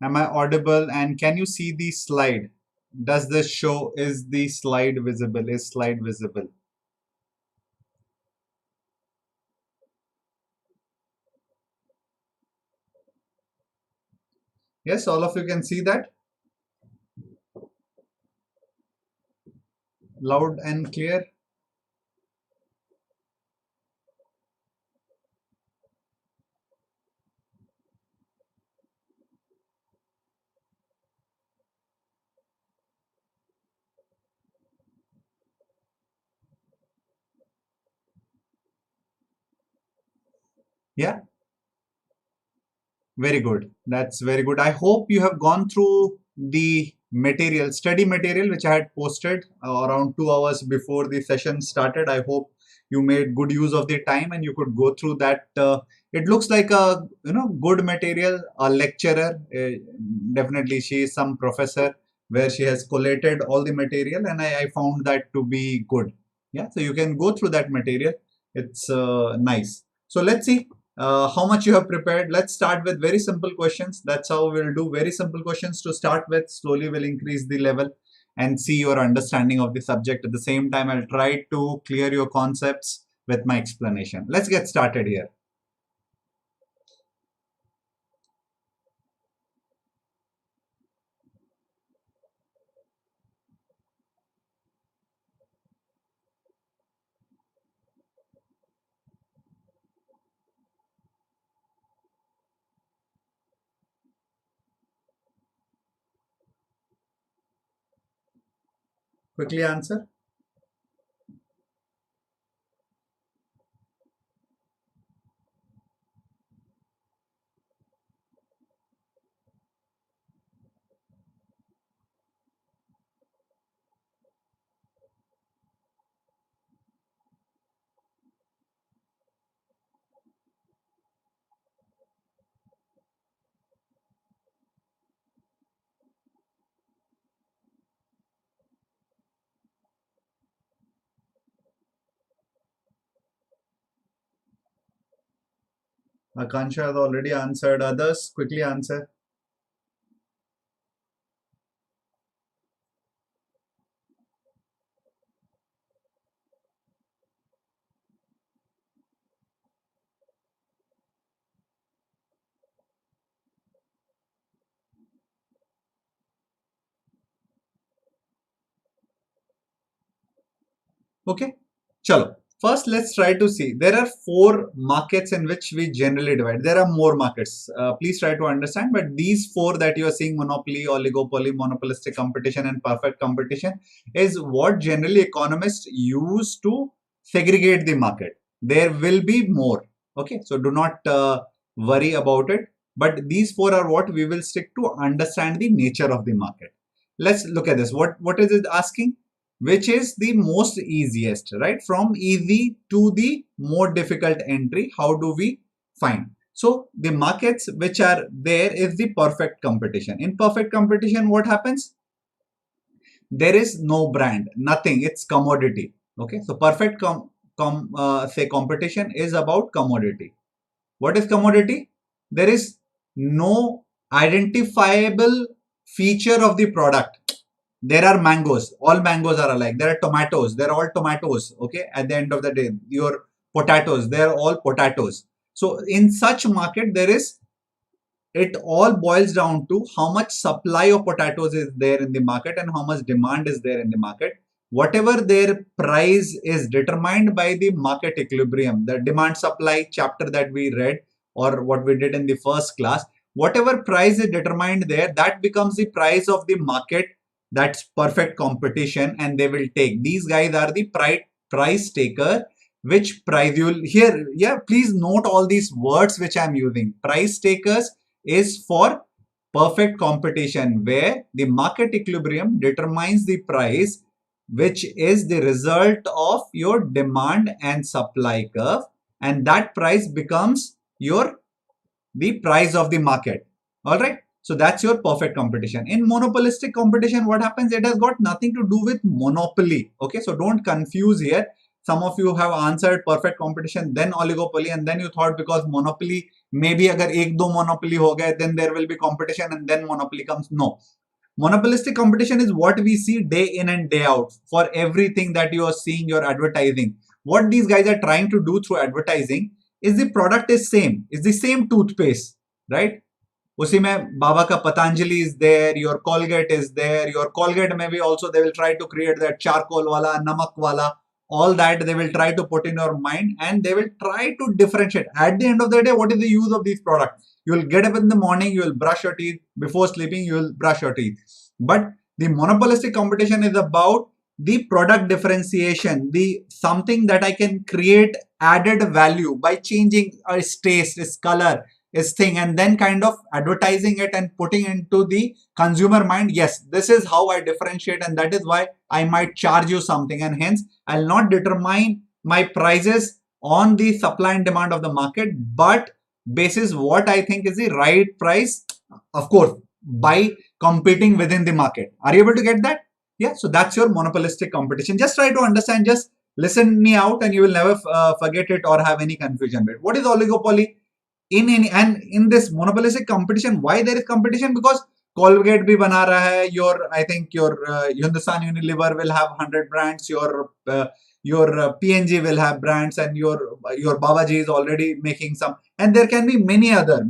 Am I audible? And can you see the slide? Does this show, is the slide visible? Is slide visible? Yes, all of you can see that? Loud and clear? Yeah, very good. That's very good. I hope you have gone through the material, study material, which I had posted around 2 hours before the session started. I hope you made good use of the time and you could go through that. It looks like a good material. A lecturer, definitely she is some professor where she has collated all the material, and I found that to be good. Yeah, so you can go through that material. It's nice. So let's see how much you have prepared. Let's start with very simple questions. That's how we'll do very simple questions to start with. Slowly we'll increase the level and see your understanding of the subject. At the same time, I'll try to clear your concepts with my explanation. Let's get started here. Quickly answer. Akansha has already answered. Others, quickly answer. Okay, chalo. First, let's try to see. There are four markets in which we generally divide. There are more markets. Please try to understand. But these four that you are seeing, monopoly, oligopoly, monopolistic competition, and perfect competition, is what generally economists use to segregate the market. There will be more. Okay, so do not worry about it. But these four are what we will stick to understand the nature of the market. Let's look at this. What is it asking? Which is the most easiest, right? From easy to the more difficult entry, how do we find? So the markets which are there is the perfect competition. In perfect competition, what happens? There is no brand, nothing, it's commodity. Okay, so perfect say competition is about commodity. What is commodity? There is no identifiable feature of the product. There are mangoes, all mangoes are alike. There are tomatoes, they're all tomatoes. Okay, at the end of the day, your potatoes, they're all potatoes. So in such market, there is, it all boils down to how much supply of potatoes is there in the market and how much demand is there in the market. Whatever their price is determined by the market equilibrium, the demand supply chapter that we read or what we did in the first class, whatever price is determined there, that becomes the price of the market. That's perfect competition, and they will take. These guys are the price taker. Which price you will here? Yeah, please note all these words which I'm using. Price takers is for perfect competition, where the market equilibrium determines the price, which is the result of your demand and supply curve, and that price becomes your the price of the market. All right, so that's your perfect competition. In monopolistic competition, what happens? It has got nothing to do with monopoly. Okay, so don't confuse here. some of you have answered perfect competition, then oligopoly, and then you thought because monopoly, maybe agar ek do monopoly ho gaye, then there will be competition and then monopoly comes. No. Monopolistic competition is what we see day in and day out for everything that you are seeing, your advertising. What these guys are trying to do through advertising is the product is same, is the same toothpaste, right? उसी में बाबा का Patanjali is there, your Colgate is there, your Colgate maybe also they will try to create that charcoal wala, namak wala, all that they will try to put in your mind and they will try to differentiate. At the end of the day, what is the use of these products? You will get up in the morning, you will brush your teeth, before sleeping you will brush your teeth. But the monopolistic competition is about the product differentiation, the something that I can create added value by changing its taste, its color, its thing, and then kind of advertising it and putting into the consumer mind, yes, this is how I differentiate and that is why I might charge you something, and hence I'll not determine my prices on the supply and demand of the market, but basis what I think is the right price, of course, by competing within the market. Are you able to get that? Yeah, so that's your monopolistic competition. Just try to understand, just listen me out and you will never forget it or have any confusion with. What is oligopoly? In this monopolistic competition, why there is competition? Because Colgate bhi bana raha hai, I think your Hindustan Unilever will have 100 brands, your P&G will have brands, and your Babaji is already making some, and there can be many other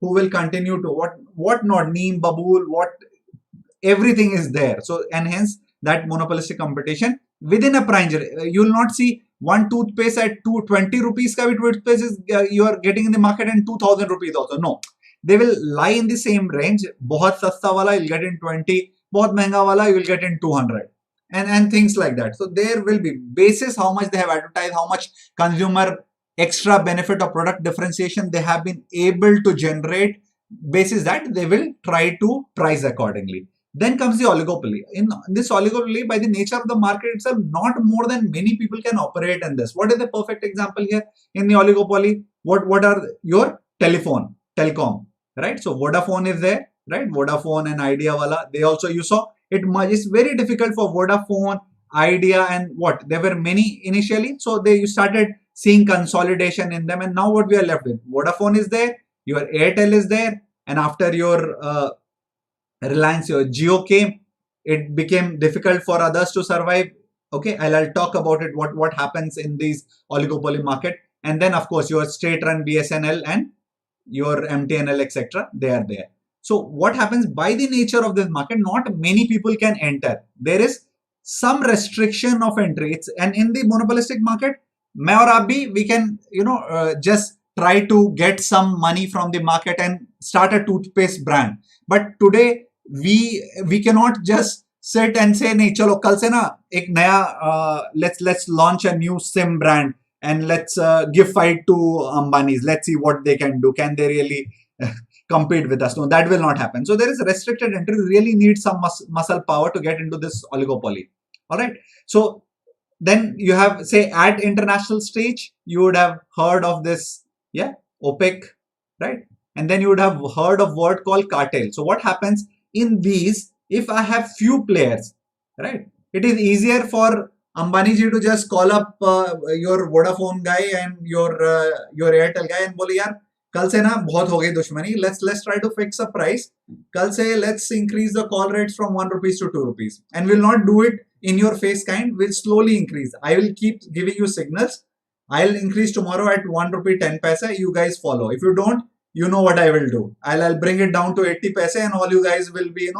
who will continue to what not, Neem, Babool, what, everything is there. So, and hence that monopolistic competition within a price, you will not see one toothpaste at 220 rupees ka bhi toothpaste is you are getting in the market and 2000 rupees also. No, they will lie in the same range. Bahut sasta wala you'll get in 20, bahut mehenga wala you will get in 200, and things like that. So there will be basis how much they have advertised, how much consumer extra benefit of product differentiation they have been able to generate, basis that they will try to price accordingly. Then comes the oligopoly. In this oligopoly, by the nature of the market itself, not more than many people can operate in this. What is the perfect example here in the oligopoly? What are your telecom, right? So Vodafone is there, right? Vodafone and Idea wala, they also, you saw it is very difficult for Vodafone, Idea, and what, there were many initially, so you started seeing consolidation in them, and now what we are left with, Vodafone is there, your Airtel is there, and after your Reliance, your Jio came, it became difficult for others to survive. Okay, I'll talk about it, what happens in these oligopoly market. And then of course your state run BSNL and your MTNL, etc., they are there. So what happens, by the nature of this market, not many people can enter. There is some restriction of entry. And in the monopolistic market, मैं और आप भी, we can just try to get some money from the market and start a toothpaste brand. But today we cannot just sit and say नहीं चलो कल से ना एक नया let's launch a new SIM brand and let's give fight to Ambani's. Let's see what they can do. Can they really compete with us? No, that will not happen. So there is restricted entry. You really need some muscle power to get into this oligopoly. All right. So then you have, say, at international stage, you would have heard of this, yeah, OPEC, right? And then you would have heard of word called cartel. So what happens in these, if I have few players, right, it is easier for Ambani ji to just call up your Vodafone guy and your Airtel guy and बोले यार कल से ना बहुत हो गई दुश्मनी, let's try to fix a price, कल से let's increase the call rates from 1 rupees to 2 rupees, and we'll not do it in your face kind, will slowly increase. I will keep giving you signals. I'll increase tomorrow at 1 rupee 10 paisa, you guys follow. If you don't, you know what I will do. I'll bring it down to 80 paise and all you guys will be,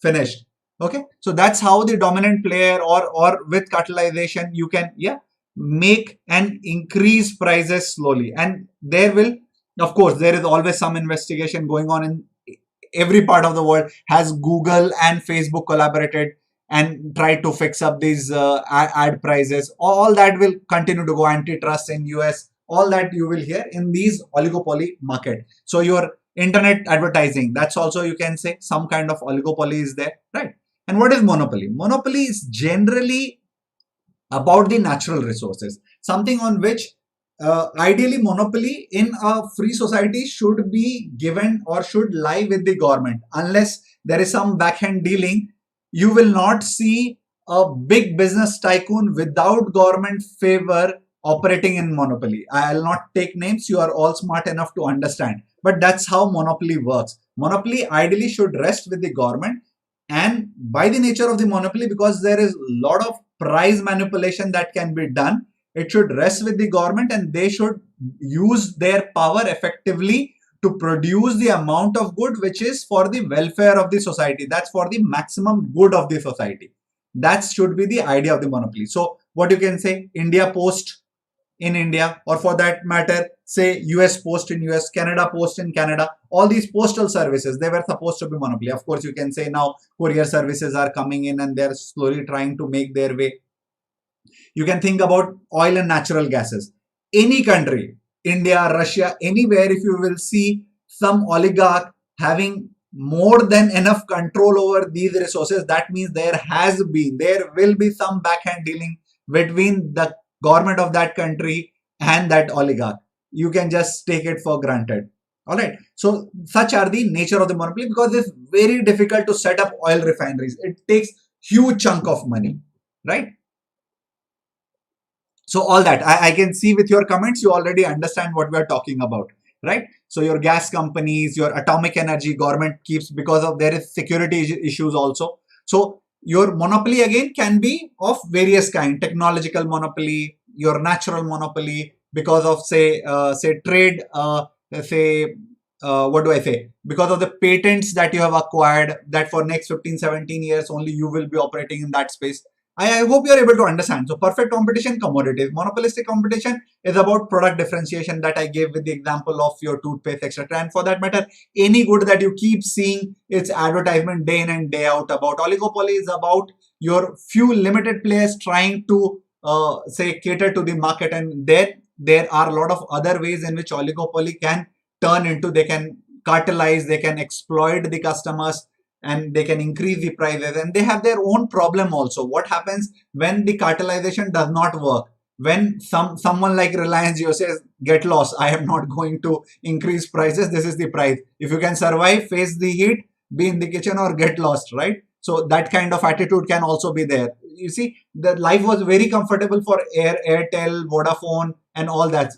finished. Okay. So that's how the dominant player or with cartelization, you can, make and increase prices slowly. And there will, of course, there is always some investigation going on in every part of the world. Has Google and Facebook collaborated and tried to fix up these ad prices? All that will continue to go. Antitrust in US, all that you will hear in these oligopoly market. So your internet advertising, that's also, you can say, some kind of oligopoly is there, right? And what is monopoly? Monopoly is generally about the natural resources, something on which ideally monopoly in a free society should be given or should lie with the government. Unless there is some backhand dealing, you will not see a big business tycoon without government favor operating in monopoly. I'll not take names. You are all smart enough to understand. But that's how monopoly works. Monopoly ideally should rest with the government. And by the nature of the monopoly, because there is a lot of price manipulation that can be done, it should rest with the government and they should use their power effectively to produce the amount of good which is for the welfare of the society. That's for the maximum good of the society. That should be the idea of the monopoly. So what you can say, India Post in India, or for that matter, say US Post in US, Canada Post in Canada, all these postal services, they were supposed to be monopoly. Of course, you can say now courier services are coming in and they're slowly trying to make their way. You can think about oil and natural gases. Any country, India, Russia, anywhere, if you will see some oligarch having more than enough control over these resources, that means there will be some backhand dealing between the government of that country and that oligarch. You can just take it for granted. All right. So such are the nature of the monopoly, because it's very difficult to set up oil refineries. It takes huge chunk of money, right? So all that I can see with your comments, you already understand what we are talking about, right? So your gas companies, your atomic energy, government keeps, because of there is security issues also. So your monopoly again can be of various kind: technological monopoly, your natural monopoly, because of say trade, what do I say? Because of the patents that you have acquired, that for next 15-17 years only you will be operating in that space. I hope you are able to understand. So perfect competition, commodities. Monopolistic competition is about product differentiation that I gave with the example of your toothpaste, etc. And for that matter, any good that you keep seeing its advertisement day in and day out about. Oligopoly is about your few limited players trying to say cater to the market, and there are a lot of other ways in which oligopoly can turn into, they can cartelize, they can exploit the customers, and they can increase the prices, and they have their own problem also. What happens when the cartelization does not work? When someone like Reliance Jio says, get lost, I am not going to increase prices, this is the price. If you can survive, face the heat, be in the kitchen, or get lost, right? So that kind of attitude can also be there. You see, the life was very comfortable for Airtel, Vodafone and all that,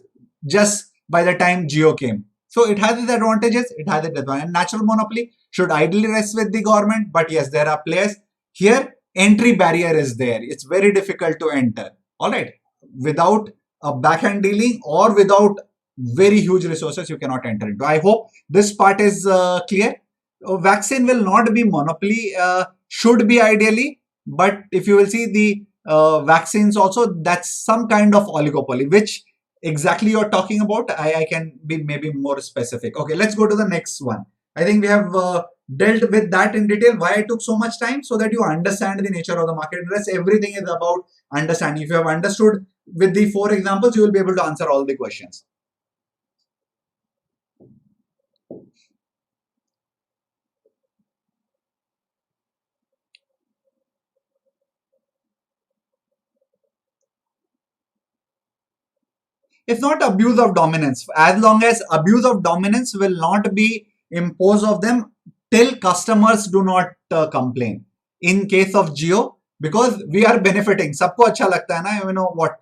just by the time Jio came. So it has its advantages, it has its disadvantages. And natural monopoly should ideally rest with the government, but yes, there are players. Here, entry barrier is there. It's very difficult to enter. All right. Without a backhand dealing or without very huge resources, you cannot enter into. I hope this part is clear. Vaccine will not be monopoly, should be ideally, but if you will see the vaccines also, that's some kind of oligopoly. Which exactly you're talking about, I can be maybe more specific. Okay, let's go to the next one. I think we have dealt with that in detail. Why I took so much time? So that you understand the nature of the market. Rest everything is about understanding. If you have understood with the 4 examples, you will be able to answer all the questions. It's not abuse of dominance. As long as abuse of dominance will not be imposed of them till customers do not complain. In case of Jio, because we are benefiting, सबको अच्छा लगता है ना, you know what,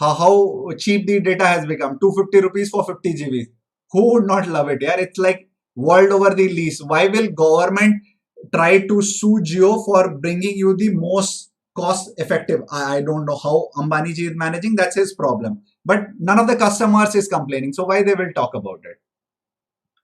how cheap the data has become, 250 rupees for 50 GB. Who would not love it? Yeah, it's like world over the lease. Why will government try to sue Jio for bringing you the most cost effective? I don't know how Ambani ji is managing. That's his problem. But none of the customers is complaining. So why they will talk about it?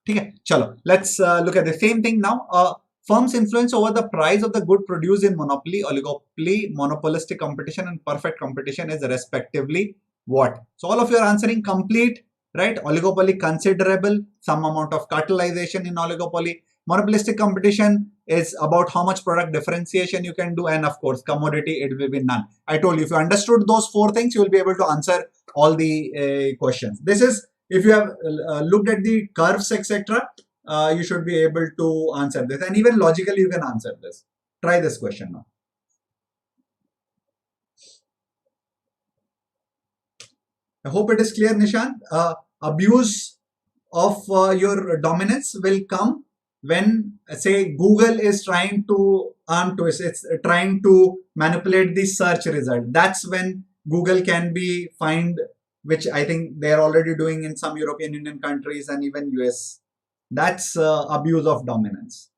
Okay, chalo. Let's look at the same thing now. Firms' influence over the price of the good produced in monopoly, oligopoly, monopolistic competition, and perfect competition is respectively what? So all of you are answering complete, right? Oligopoly, considerable, some amount of cartelization in oligopoly. Monopolistic competition is about how much product differentiation you can do, and of course, commodity, it will be none. I told you, if you understood those 4 things, you will be able to answer all the questions. This is, if you have looked at the curves, etc., you should be able to answer this, and even logically you can answer this. Try this question now. I hope it is clear, Nishant. Abuse of your dominance will come when, say, Google is trying to arm twist. It's trying to manipulate the search result. That's when Google can be fined, which I think they're already doing in some European Union countries and even US. That's abuse of dominance.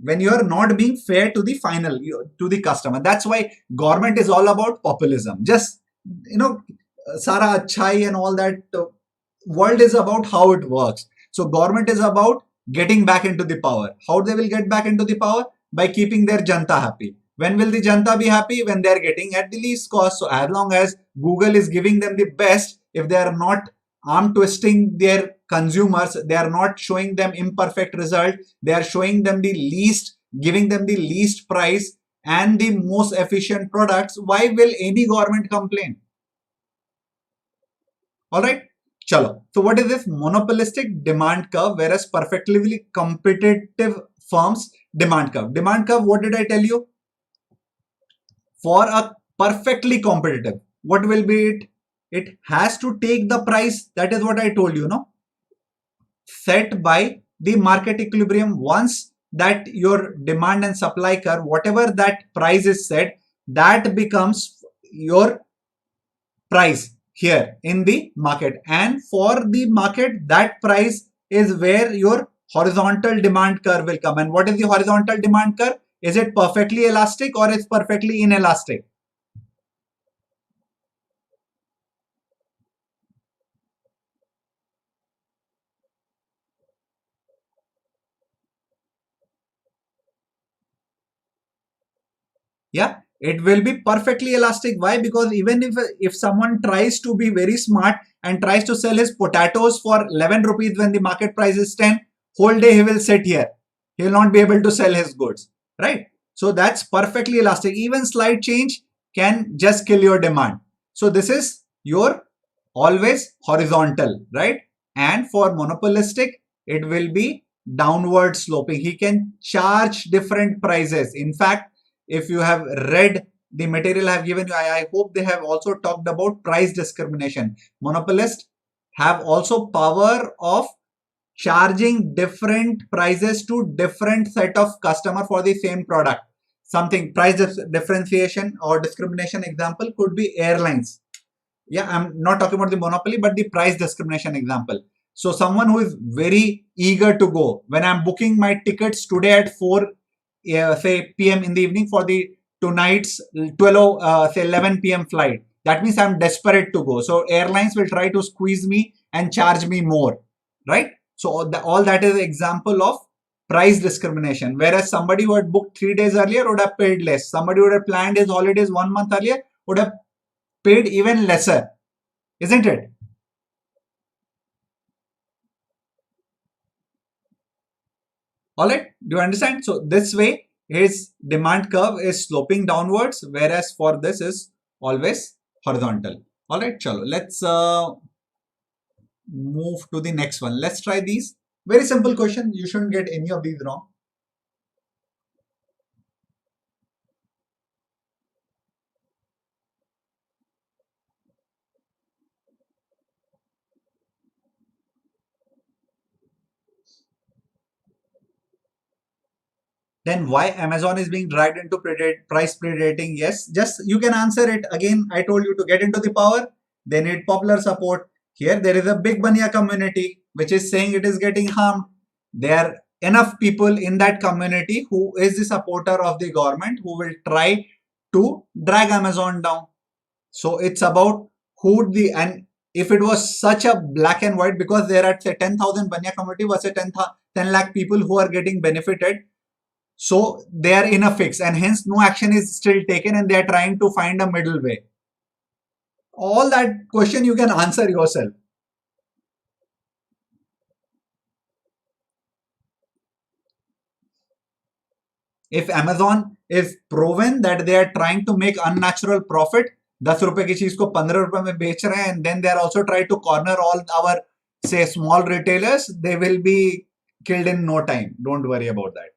When you are not being fair to the to the customer. That's why government is all about populism. Just, Sara Achai and all that. World is about how it works. So government is about getting back into the power. How they will get back into the power? By keeping their janta happy. When will the janta be happy? When they are getting at the least cost. So as long as Google is giving them the best, if they are not arm twisting their consumers, they are not showing them imperfect result, they are showing them the least, giving them the least price and the most efficient products, why will any government complain? All right, chalo. So what is this monopolistic demand curve, whereas perfectly competitive firms demand curve? Demand curve, what did I tell you? For a perfectly competitive, what will be it? It has to take the price. That is what I told you, no? Set by the market equilibrium. Once that your demand and supply curve, whatever that price is set, that becomes your price here in the market. And for the market, that price is where your horizontal demand curve will come. And what is the horizontal demand curve? Is it perfectly elastic or is perfectly inelastic? Yeah, it will be perfectly elastic. Why? Because even if someone tries to be very smart and tries to sell his potatoes for 11 rupees when the market price is 10, whole day he will sit here. He will not be able to sell his goods, right? So that's perfectly elastic. Even slight change can just kill your demand. So this is your always horizontal, right? And for monopolistic, it will be downward sloping. He can charge different prices. In fact, if you have read the material I have given you, I hope they have also talked about price discrimination. Monopolists have also power of charging different prices to different set of customer for the same product. Something price differentiation or discrimination example could be airlines. Yeah, I'm not talking about the monopoly, but the price discrimination example. So someone who is very eager to go, when I'm booking my tickets today at 4 say PM in the evening for the tonight's 12 say 11 PM flight, that means I'm desperate to go. So airlines will try to squeeze me and charge me more, right? So all that is an example of price discrimination. Whereas somebody who had booked 3 days earlier would have paid less. Somebody who would have planned his holidays 1 month earlier would have paid even lesser, isn't it? All right, do you understand? So this way his demand curve is sloping downwards, whereas for this is always horizontal. All right, chalo, let's move to the next one. Let's try these. Very simple question. You shouldn't get any of these wrong. Then why Amazon is being dragged into price predating? Yes, just you can answer it. Again, I told you to get into the power, they need popular support. Here there is a big Bania community which is saying it is getting harmed. There are enough people in that community who is the supporter of the government who will try to drag Amazon down. So it's about who the, and if it was such a black and white, because there are say 10,000 Banya community versus 10 lakh people who are getting benefited, so they are in a fix and hence no action is still taken and they are trying to find a middle way. All that question you can answer yourself. If Amazon is proven that they are trying to make unnatural profit, 10 रुपए की चीज को 15 रुपए में बेच रहे हैं, and then they are also trying to corner all our say small retailers, they will be killed in no time. Don't worry about that.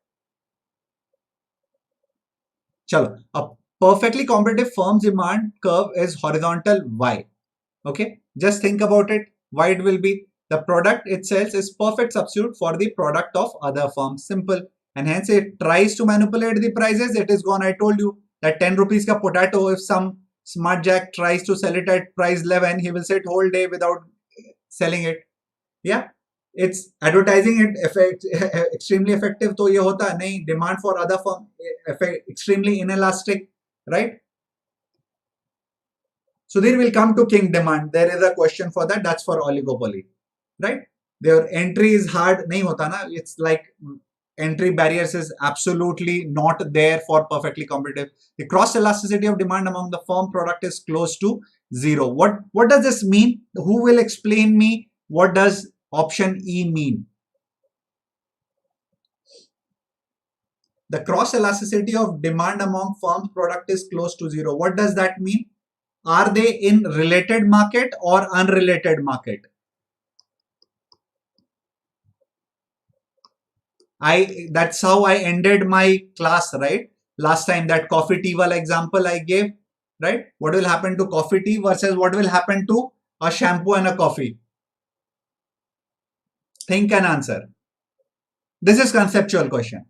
Chalo, a perfectly competitive firm's demand curve is horizontal. Why? Okay, just think about it. Why it will be? The product itself is perfect substitute for the product of other firms. Simple. and hence it tries to manipulate the prices, it is gone. I told you that 10 rupees ka potato, if some smart jack tries to sell it at price 11, he will sit whole day without selling it. Yeah, it's advertising it extremely effective, तो ये होता नहीं. Demand for other firm extremely inelastic, right? So there will come to king demand. There is a question for that. That's for oligopoly, right? Their entry is hard. नहीं होता ना. It's like entry barriers is absolutely not there for perfectly competitive. The cross elasticity of demand among the firm product is close to zero. What does this mean? Who will explain me? What does option E mean? The cross elasticity of demand among firms product is close to zero. What does that mean? Are they in related market or unrelated market? That's how I ended my class, right? Last time, that coffee tea wala example I gave, right? What will happen to coffee tea versus what will happen to a shampoo and a coffee? Think and answer. This is conceptual question.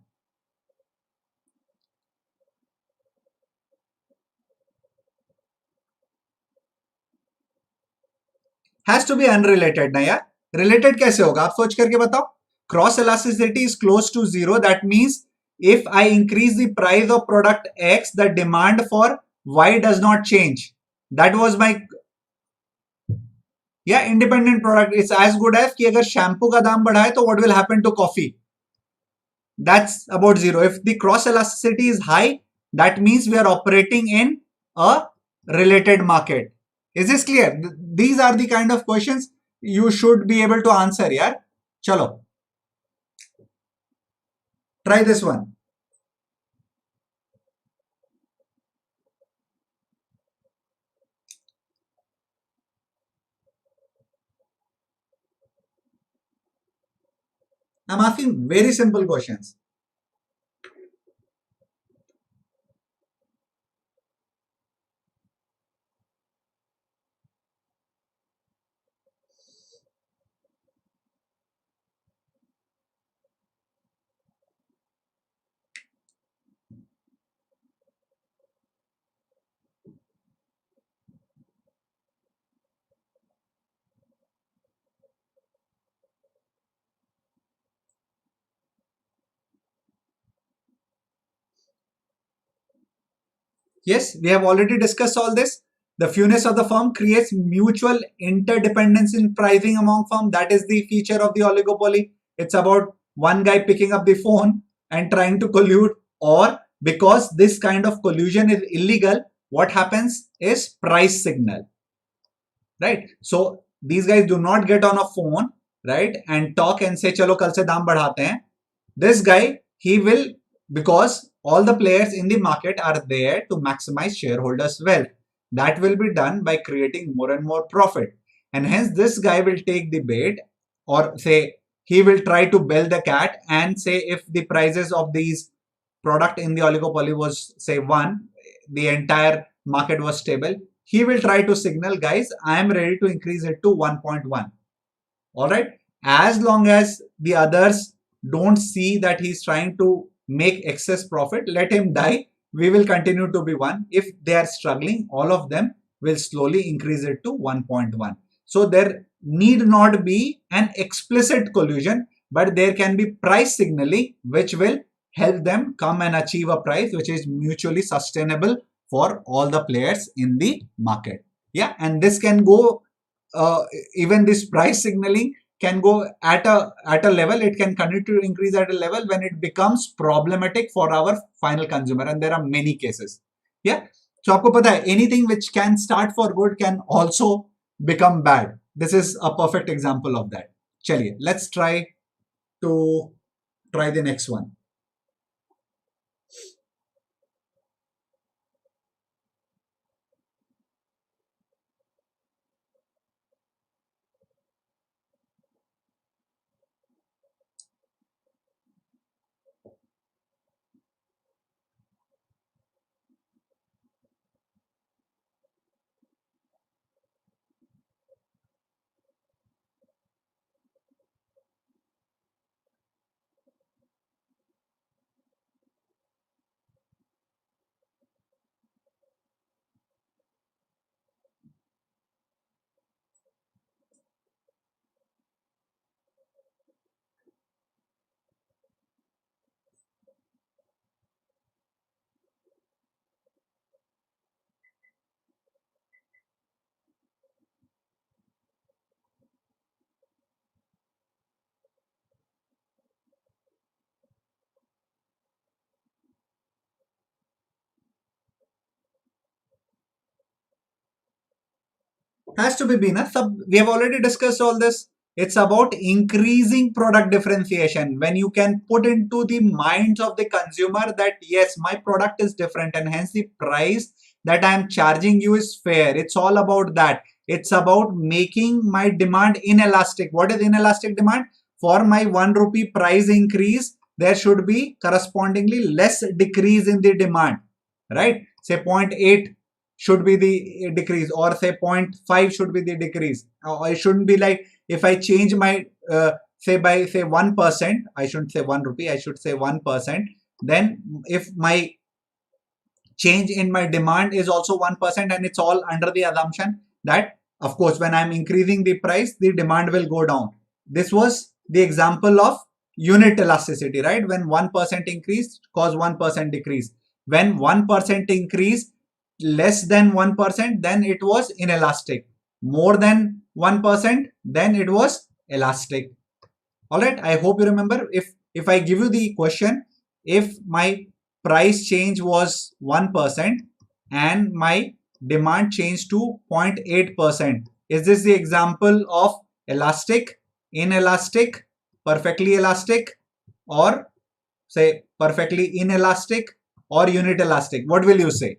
Has to be unrelated ना यार. Related कैसे होगा? आप सोच करके बताओ. Cross elasticity is close to zero. That means if I increase the price of product X, the demand for Y does not change. That was my independent product. It's as good as कि अगर shampoo का दाम बढ़ाए तो what will happen to coffee? That's about zero. If the cross elasticity is high, that means we are operating in a related market. Is this clear? These are the kind of questions you should be able to answer. Yeah. Chalo. Try this one. I'm asking very simple questions. Yes, we have already discussed all this. The fewness of the firm creates mutual interdependence in pricing among firms. That is the feature of the oligopoly. It's about one guy picking up the phone and trying to collude, or because this kind of collusion is illegal, what happens is price signal, right? So these guys do not get on a phone, right, and talk and say, "Chalo, kal se daam badhate hain." This guy, he will, because all the players in the market are there to maximize shareholders' wealth. That will be done by creating more and more profit. And hence, this guy will take the bait, or say he will try to bell the cat and say if the prices of these product in the oligopoly was say 1, the entire market was stable. He will try to signal, guys, I am ready to increase it to 1.1. All right. As long as the others don't see that he's trying to make excess profit, let him die. We will continue to be 1. If they are struggling, all of them will slowly increase it to 1.1. So there need not be an explicit collusion, but there can be price signaling which will help them come and achieve a price which is mutually sustainable for all the players in the market. Yeah, and this can go, even this price signaling can go at a level, it can continue to increase at a level when it becomes problematic for our final consumer, and there are many cases. Yeah, so आपको पता है, anything which can start for good can also become bad. This is a perfect example of that. चलिए, let's try the next one. Has to be B, na? We have already discussed all this. It's about increasing product differentiation when you can put into the minds of the consumer that yes, my product is different and hence the price that I am charging you is fair. It's all about that. It's about making my demand inelastic. What is inelastic demand? For my 1 rupee price increase, there should be correspondingly less decrease in the demand, right? Say 0.8 should be the decrease, or say 0.5 should be the decrease. It shouldn't be like if I change my say by say 1%, I shouldn't say 1 rupee, I should say 1%. Then if my change in my demand is also 1%, and it's all under the assumption that of course when I'm increasing the price, the demand will go down. This was the example of unit elasticity, right? When 1% increase cause 1% decrease. When 1% increase less than 1%, then it was inelastic. More than 1%, then it was elastic. All right, I hope you remember. If I give you the question, if my price change was 1% and my demand changed to 0.8%, is this the example of elastic, inelastic, perfectly elastic, or say perfectly inelastic, or unit elastic? What will you say?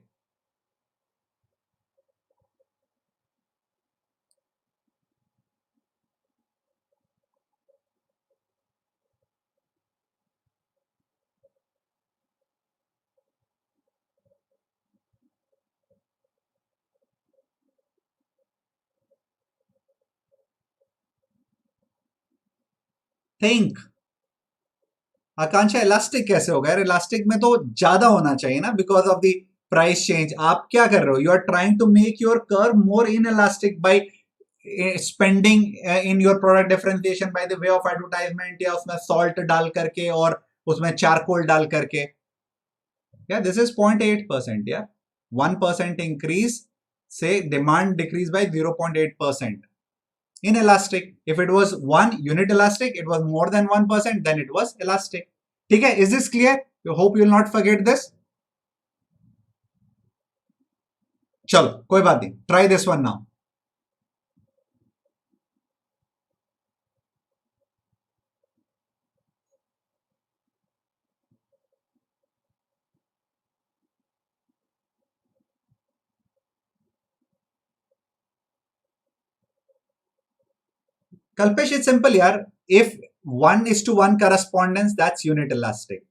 Think. Akanksha elastic कैसे होगा यार? Elastic में तो ज्यादा होना चाहिए ना, because of the price change. आप क्या कर रहे हो? You are trying to make your curve more inelastic by spending in your product differentiation by the way of advertisement, या उसमें सॉल्ट डाल करके और उसमें चारकोल डाल करके. या दिस इज 0.8%. या 1% इंक्रीज से demand decrease by 0.8%. inelastic. If it was one unit elastic, it was more than 1%, then it was elastic. ठीक है? Is this clear? I hope you will not forget this. चलो कोई बात नहीं. Try this one now. Kalpesh, it's simple yaar. If 1 is to 1 correspondence, that's unit elastic.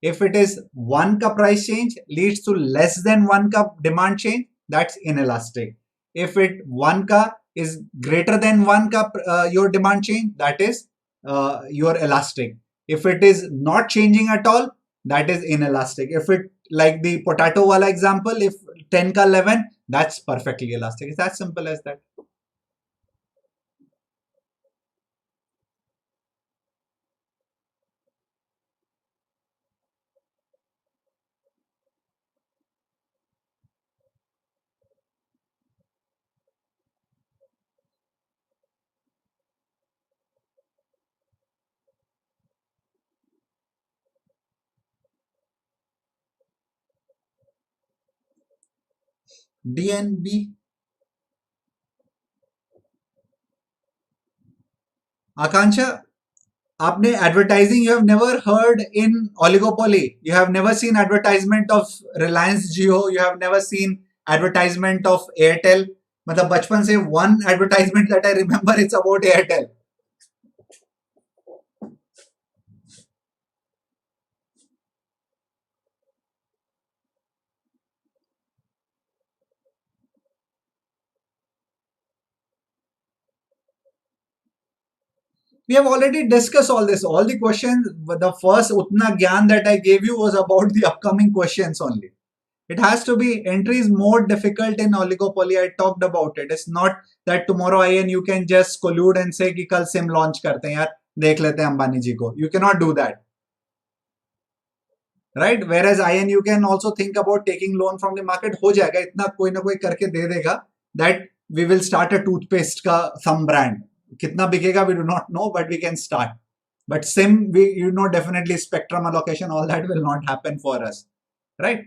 If it is 1 ka price change leads to less than 1 ka demand change, that's inelastic. If it 1 ka is greater than 1 ka your demand change, that is your elastic. If it is not changing at all, that is inelastic. If it, like the potato wala example, if 10 ka 11, that's perfectly elastic. It's as simple as that. D and B. Akansha, आपने advertising you have never heard in oligopoly. You have never seen advertisement of Reliance Jio. You have never seen advertisement of Airtel. मतलब बचपन से one advertisement that I remember it's about Airtel. We have already discussed all this. All the questions, the first utna gyan that I gave you was about the upcoming questions only. It has to be, entry is more difficult in oligopoly. I talked about it. It's not that tomorrow I and you can just collude and say कि कल SIM launch करते हैं यार, देख लेते हैं अंबानी जी को. You cannot do that, right? Whereas I and you can also think about taking loan from the market. हो जाएगा, इतना कोई ना कोई करके दे देगा. That we will start a toothpaste का some brand. कितना बिकेगा we do not know, but we can start. But SIM, we definitely spectrum allocation, all that will not happen for us, right?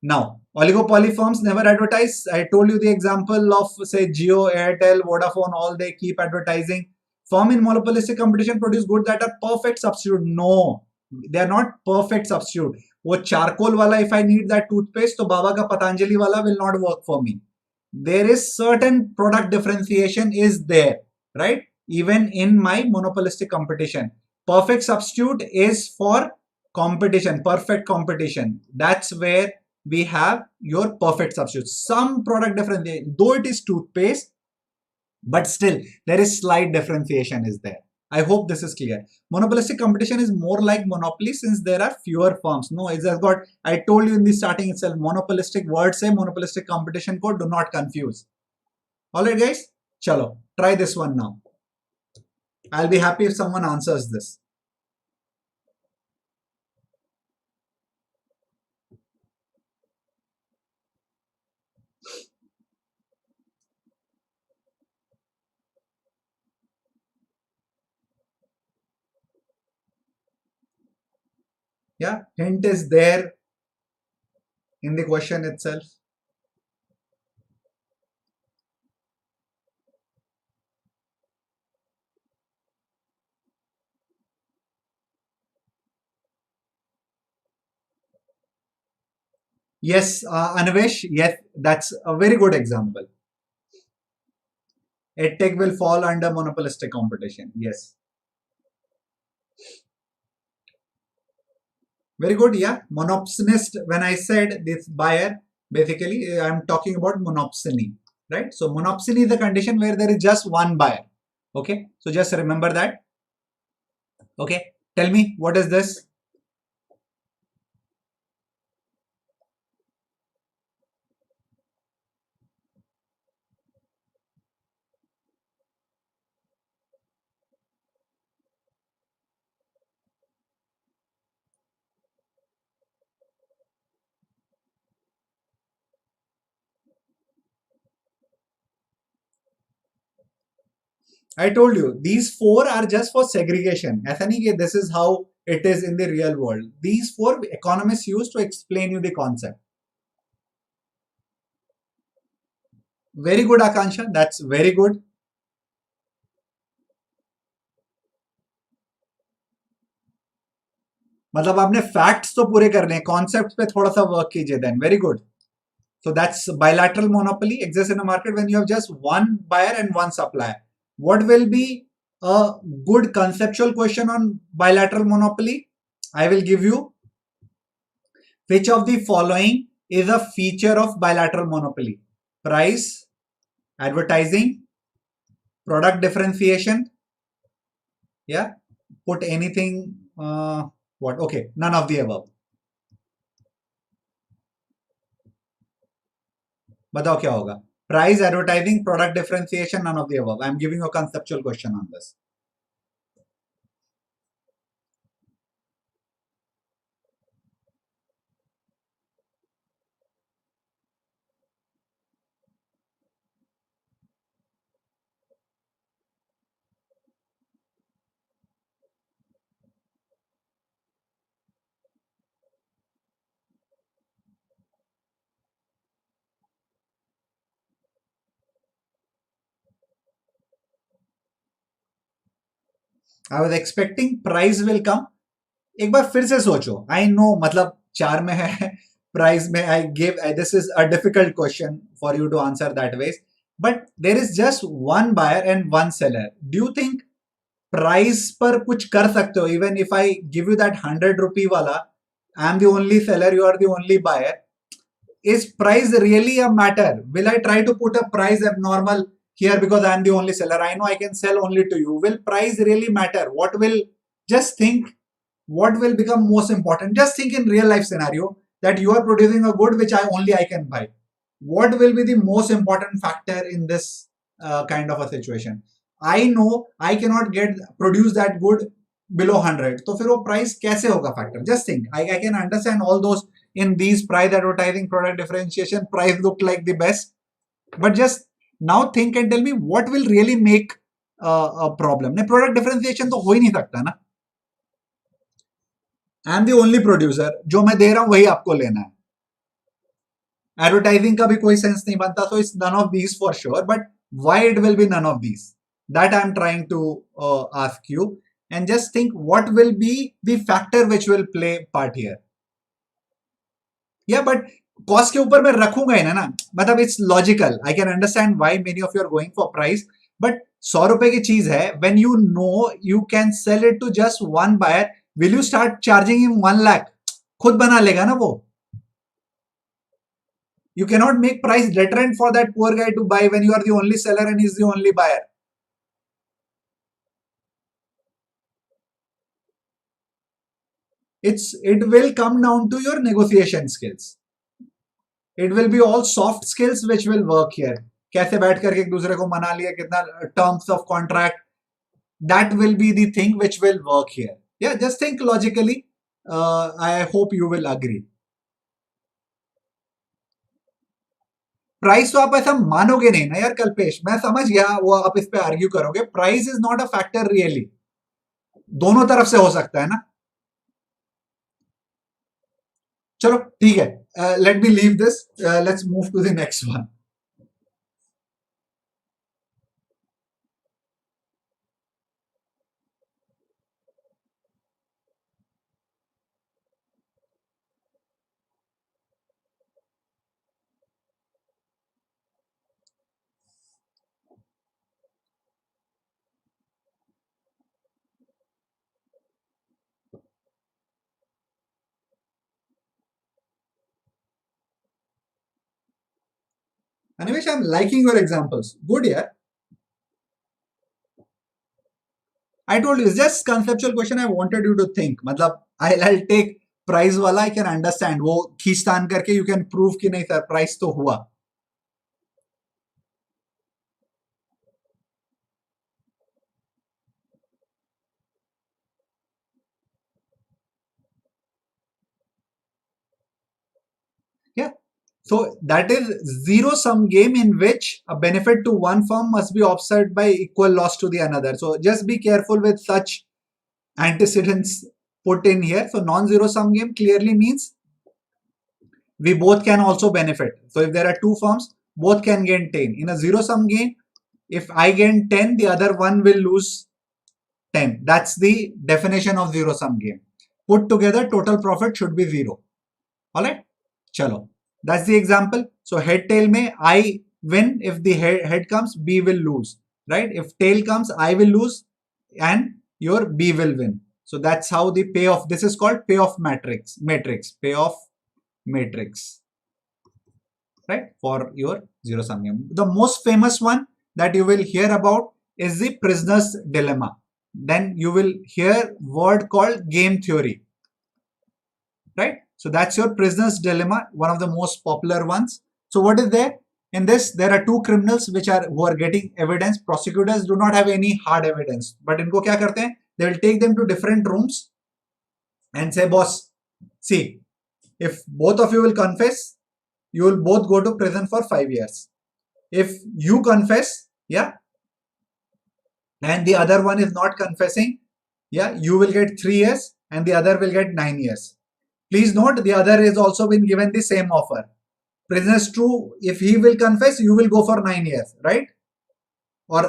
Now, oligopoly firms never advertise. I told you the example of, say, Jio, Airtel, Vodafone, all they keep advertising. Firm in monopolistic competition produce goods that are perfect substitute. No, they are not perfect substitute. वो charcoal वाला, if I need that toothpaste, तो बाबा का पतंजलि वाला will not work for me. There is certain product differentiation is there, right? Even in my monopolistic competition. Perfect substitute is for competition, perfect competition. That's where we have your perfect substitute. Some product differentiation, though it is toothpaste, but still there is slight differentiation is there. I hope this is clear. Monopolistic competition is more like monopoly since there are fewer firms. No, it's just got, I told you in the starting itself, monopolistic word say monopolistic competition code, do not confuse. Alright guys, chalo, try this one now. I'll be happy if someone answers this. Yeah, hint is there in the question itself. Yes, Anavesh, yes, that's a very good example. EdTech will fall under monopolistic competition. Yes. Very good. Yeah. Monopsonist, when I said this buyer, basically I'm talking about monopsony, right? So monopsony is the condition where there is just one buyer. Okay. So just remember that. Okay. Tell me, what is this? I told you these four are just for segregation. ऐसा नहीं कि this is how it is in the real world. These four economists use to explain you the concept. Very good, Akansha. That's very good. मतलब आपने facts तो पूरे कर लिए, concept पे थोड़ा सा वर्क कीजिए then. Very good. So that's bilateral monopoly exists in a market when you have just one buyer and one supplier. What will be a good conceptual question on bilateral monopoly? I will give you, which of the following is a feature of bilateral monopoly? Price, advertising, product differentiation. Yeah, put anything. What? Okay, none of the above. बताओ क्या होगा? Price, advertising, product differentiation, none of the above. I am giving you a conceptual question on this. I was expecting price will come. एक बार फिर से सोचो. I know मतलब चार में है, price में I give, this is a difficult question for you to answer that way. But there is just one buyer and one seller. Do you think price पर कुछ कर सकते हो? Even if I give you that 100 rupee वाला, I am the only seller, you are the only buyer. Is price really a matter? Will I try to put a price abnormal here because I am the only seller? I know I can sell only to you. Will price really matter? What will, just think, what will become most important? Just think in real life scenario that you are producing a good which I can buy. What will be the most important factor in this kind of a situation? I know I cannot produce that good below 100. तो फिर वो price कैसे होगा factor? Just think. I can understand all those in these price advertising, product differentiation, price look like the best. But just now think and tell me what will really make a problem. नहीं, product differentiation तो हो ही नहीं सकता ना. I am the only producer. जो मैं दे रहा हूं वही आपको लेना है. Advertising का भी कोई sense नहीं बनता. So it's none of these for sure. But why it will be none of these? That I'm trying to ask you. And just think what will be the factor which will play part here. Yeah, but cost के ऊपर मैं रखूंगा ही ना मतलब it's logical. I can understand why many of you are going for price, but 100 रुपए की चीज है. When you know you can sell it to just one buyer, will you start charging him 1 lakh? खुद बना लेगा ना वो. You cannot make price deterrent for that poor guy to buy when you are the only seller and he's the only buyer. It will come down to your negotiation skills. It will be all soft skills which will work here. कैसे बैठ करके एक दूसरे को मना लिया, कितना terms of contract, that will be the thing which will work here. Yeah, just think logically. I hope you will agree. Price तो आप ऐसा मानोगे नहीं ना यार कल्पेश, मैं समझ गया वो आप इस पे आर्ग्यू करोगे. Price is not a factor really, दोनों तरफ से हो सकता है ना. चलो ठीक है, let me leave this, let's move to the next one. Anivesh, I'm liking your examples. Good, yeah. I told you, it's just conceptual question. I wanted you to think. मतलब I'll take price वाला. I can understand. वो खींचतान करके you can prove कि नहीं sir price तो हुआ. Yeah. So that is zero sum game in which a benefit to one firm must be offset by equal loss to the another. So just be careful with such antecedents put in here. So non-zero sum game clearly means we both can also benefit. So if there are two firms, both can gain 10. In a zero sum game, if I gain 10, the other one will lose 10. That's the definition of zero sum game. Put together, total profit should be 0. Alright? Chalo. That's the example. So head tail mein I win. If the head comes, B will lose. Right? If tail comes, I will lose and your B will win. So that's how the payoff. This is called payoff matrix. Payoff matrix. Right? For your zero sum game. The most famous one that you will hear about is the prisoner's dilemma. Then you will hear word called game theory. Right? So that's your prisoner's dilemma, one of the most popular ones. So what is there? In this, there are two criminals who are getting evidence. Prosecutors do not have any hard evidence. But इनको क्या करते हैं? They will take them to different rooms and say, boss, see, if both of you will confess, you will both go to prison for 5 years. If you confess, yeah, and the other one is not confessing, yeah, you will get 3 years and the other will get 9 years. Please note, the other is also been given the same offer. Prisoner's true, if he will confess, you will go for 9 years, right? Or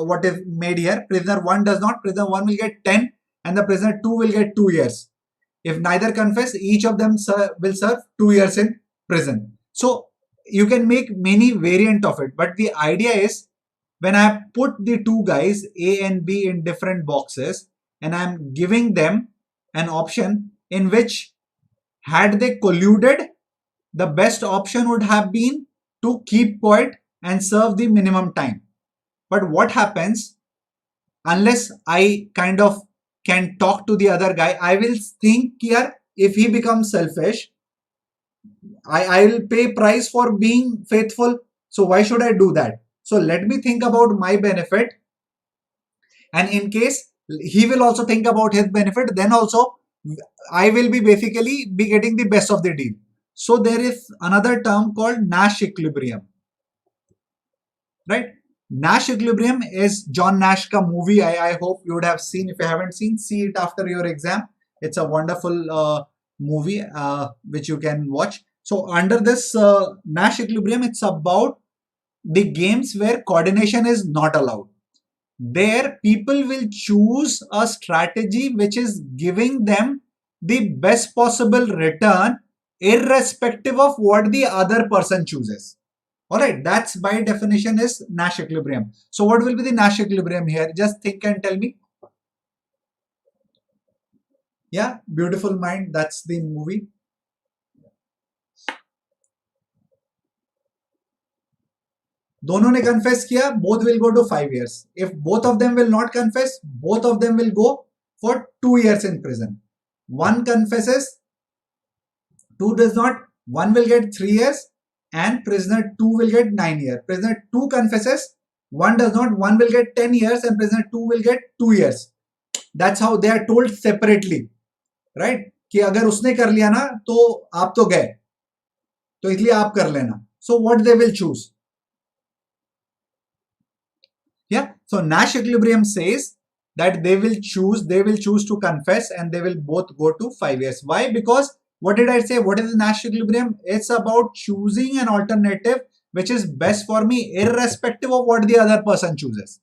what is made here, prisoner 1 does not, prisoner 1 will get 10 and the prisoner 2 will get 2 years. If neither confess, each of them will serve 2 years in prison. So you can make many variant of it, but the idea is when I put the two guys A and B in different boxes and I'm giving them an option in which had they colluded, the best option would have been to keep quiet and serve the minimum time. But what happens unless I kind of can talk to the other guy? I will think here, if he becomes selfish, I will pay price for being faithful. So why should I do that? So let me think about my benefit. And in case he will also think about his benefit, then also I will be basically be getting the best of the deal. So there is another term called Nash equilibrium. Right? Nash equilibrium is John Nash ka movie. I hope you would have seen. If you haven't seen, see it after your exam. It's a wonderful movie which you can watch. So under this Nash equilibrium, it's about the games where coordination is not allowed. There, people will choose a strategy which is giving them the best possible return, irrespective of what the other person chooses. All right, that's by definition is Nash equilibrium. So what will be the Nash equilibrium here? Just think and tell me. Yeah, Beautiful Mind, that's the movie. दोनों ने confess किया, both will go to 5 years. If both of them will not confess, both of them will go for 2 years in prison. One confesses, two does not, one will get 3 years, and prisoner 2 will get 9 years. Prisoner 2 confesses, one does not, one will get 10 years and prisoner 2 will get 2 years. That's how they are told separately, right? कि अगर उसने कर लिया ना तो आप तो गए, तो इसलिए आप कर लेना. So what they will choose? Yeah, so Nash equilibrium says that they will choose to confess, and they will both go to 5 years. Why? Because what did I say? What is the Nash equilibrium? It's about choosing an alternative which is best for me, irrespective of what the other person chooses.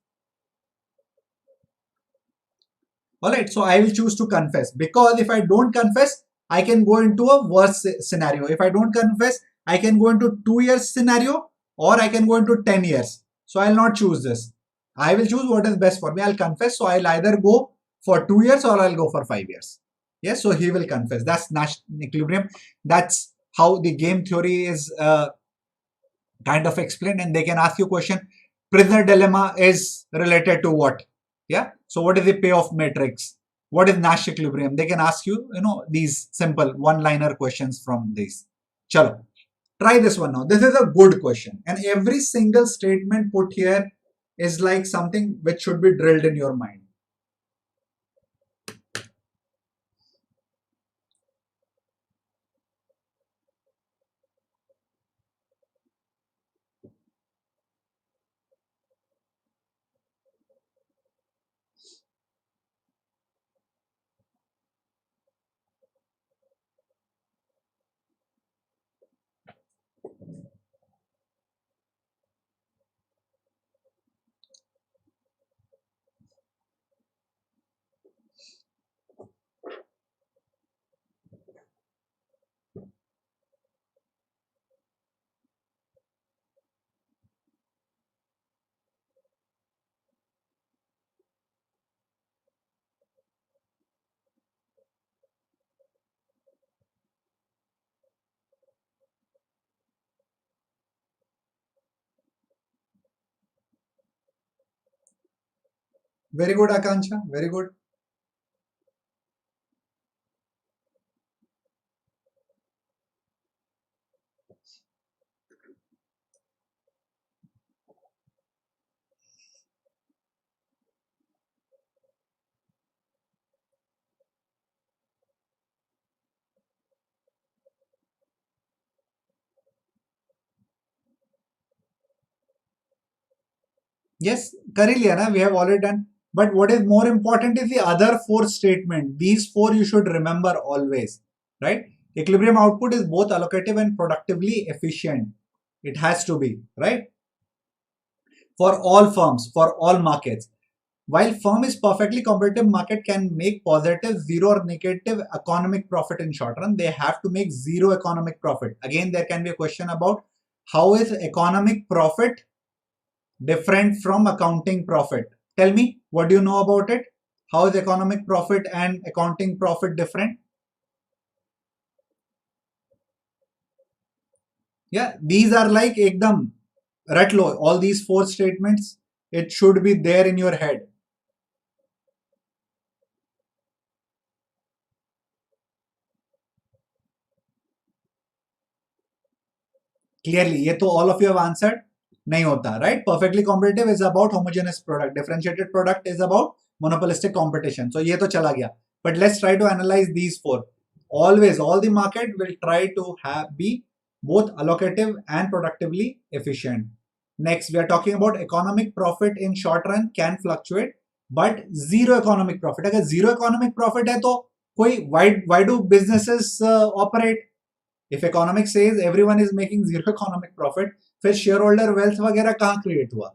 All right, so I will choose to confess, because if I don't confess, I can go into a worse scenario. If I don't confess, I can go into 2 years scenario, or I can go into 10 years. So I'll not choose this. I will choose what is best for me. I'll confess. So I'll either go for 2 years or I'll go for 5 years. Yes, so he will confess. That's Nash equilibrium. That's how the game theory is kind of explained. And they can ask you a question. Prisoner dilemma is related to what? Yeah. So what is the payoff matrix? What is Nash equilibrium? They can ask you, these simple one-liner questions from these. Chalo. Try this one now. This is a good question. And every single statement put here is like something which should be drilled in your mind. Very good, Akansha. Very good. Yes, कर ही लिया ना, we have already done. But what is more important is the other four statement. These four you should remember always, right? Equilibrium output is both allocative and productively efficient. It has to be, right? For all firms, for all markets. While firm is perfectly competitive, market can make positive, zero or negative economic profit in short run. They have to make zero economic profit. Again, there can be a question about how is economic profit different from accounting profit. Tell me, what do you know about it? How is economic profit and accounting profit different? Yeah, these are like ekdam rat lo. All these four statements, it should be there in your head. Clearly, ये तो all of you have answered. नहीं होता, right? Perfectly competitive is about homogeneous product. Differentiated product is about monopolistic competition. So ये तो चला गया. But let's try to analyze these four. Always, all the market will try to be both allocative and productively efficient. Next, we are talking about economic profit in short run can fluctuate, but zero economic profit. अगर zero economic profit है तो कोई why do businesses operate? If economics says everyone is making zero economic profit, फिर shareholder wealth वगैरह कहाँ create हुआ?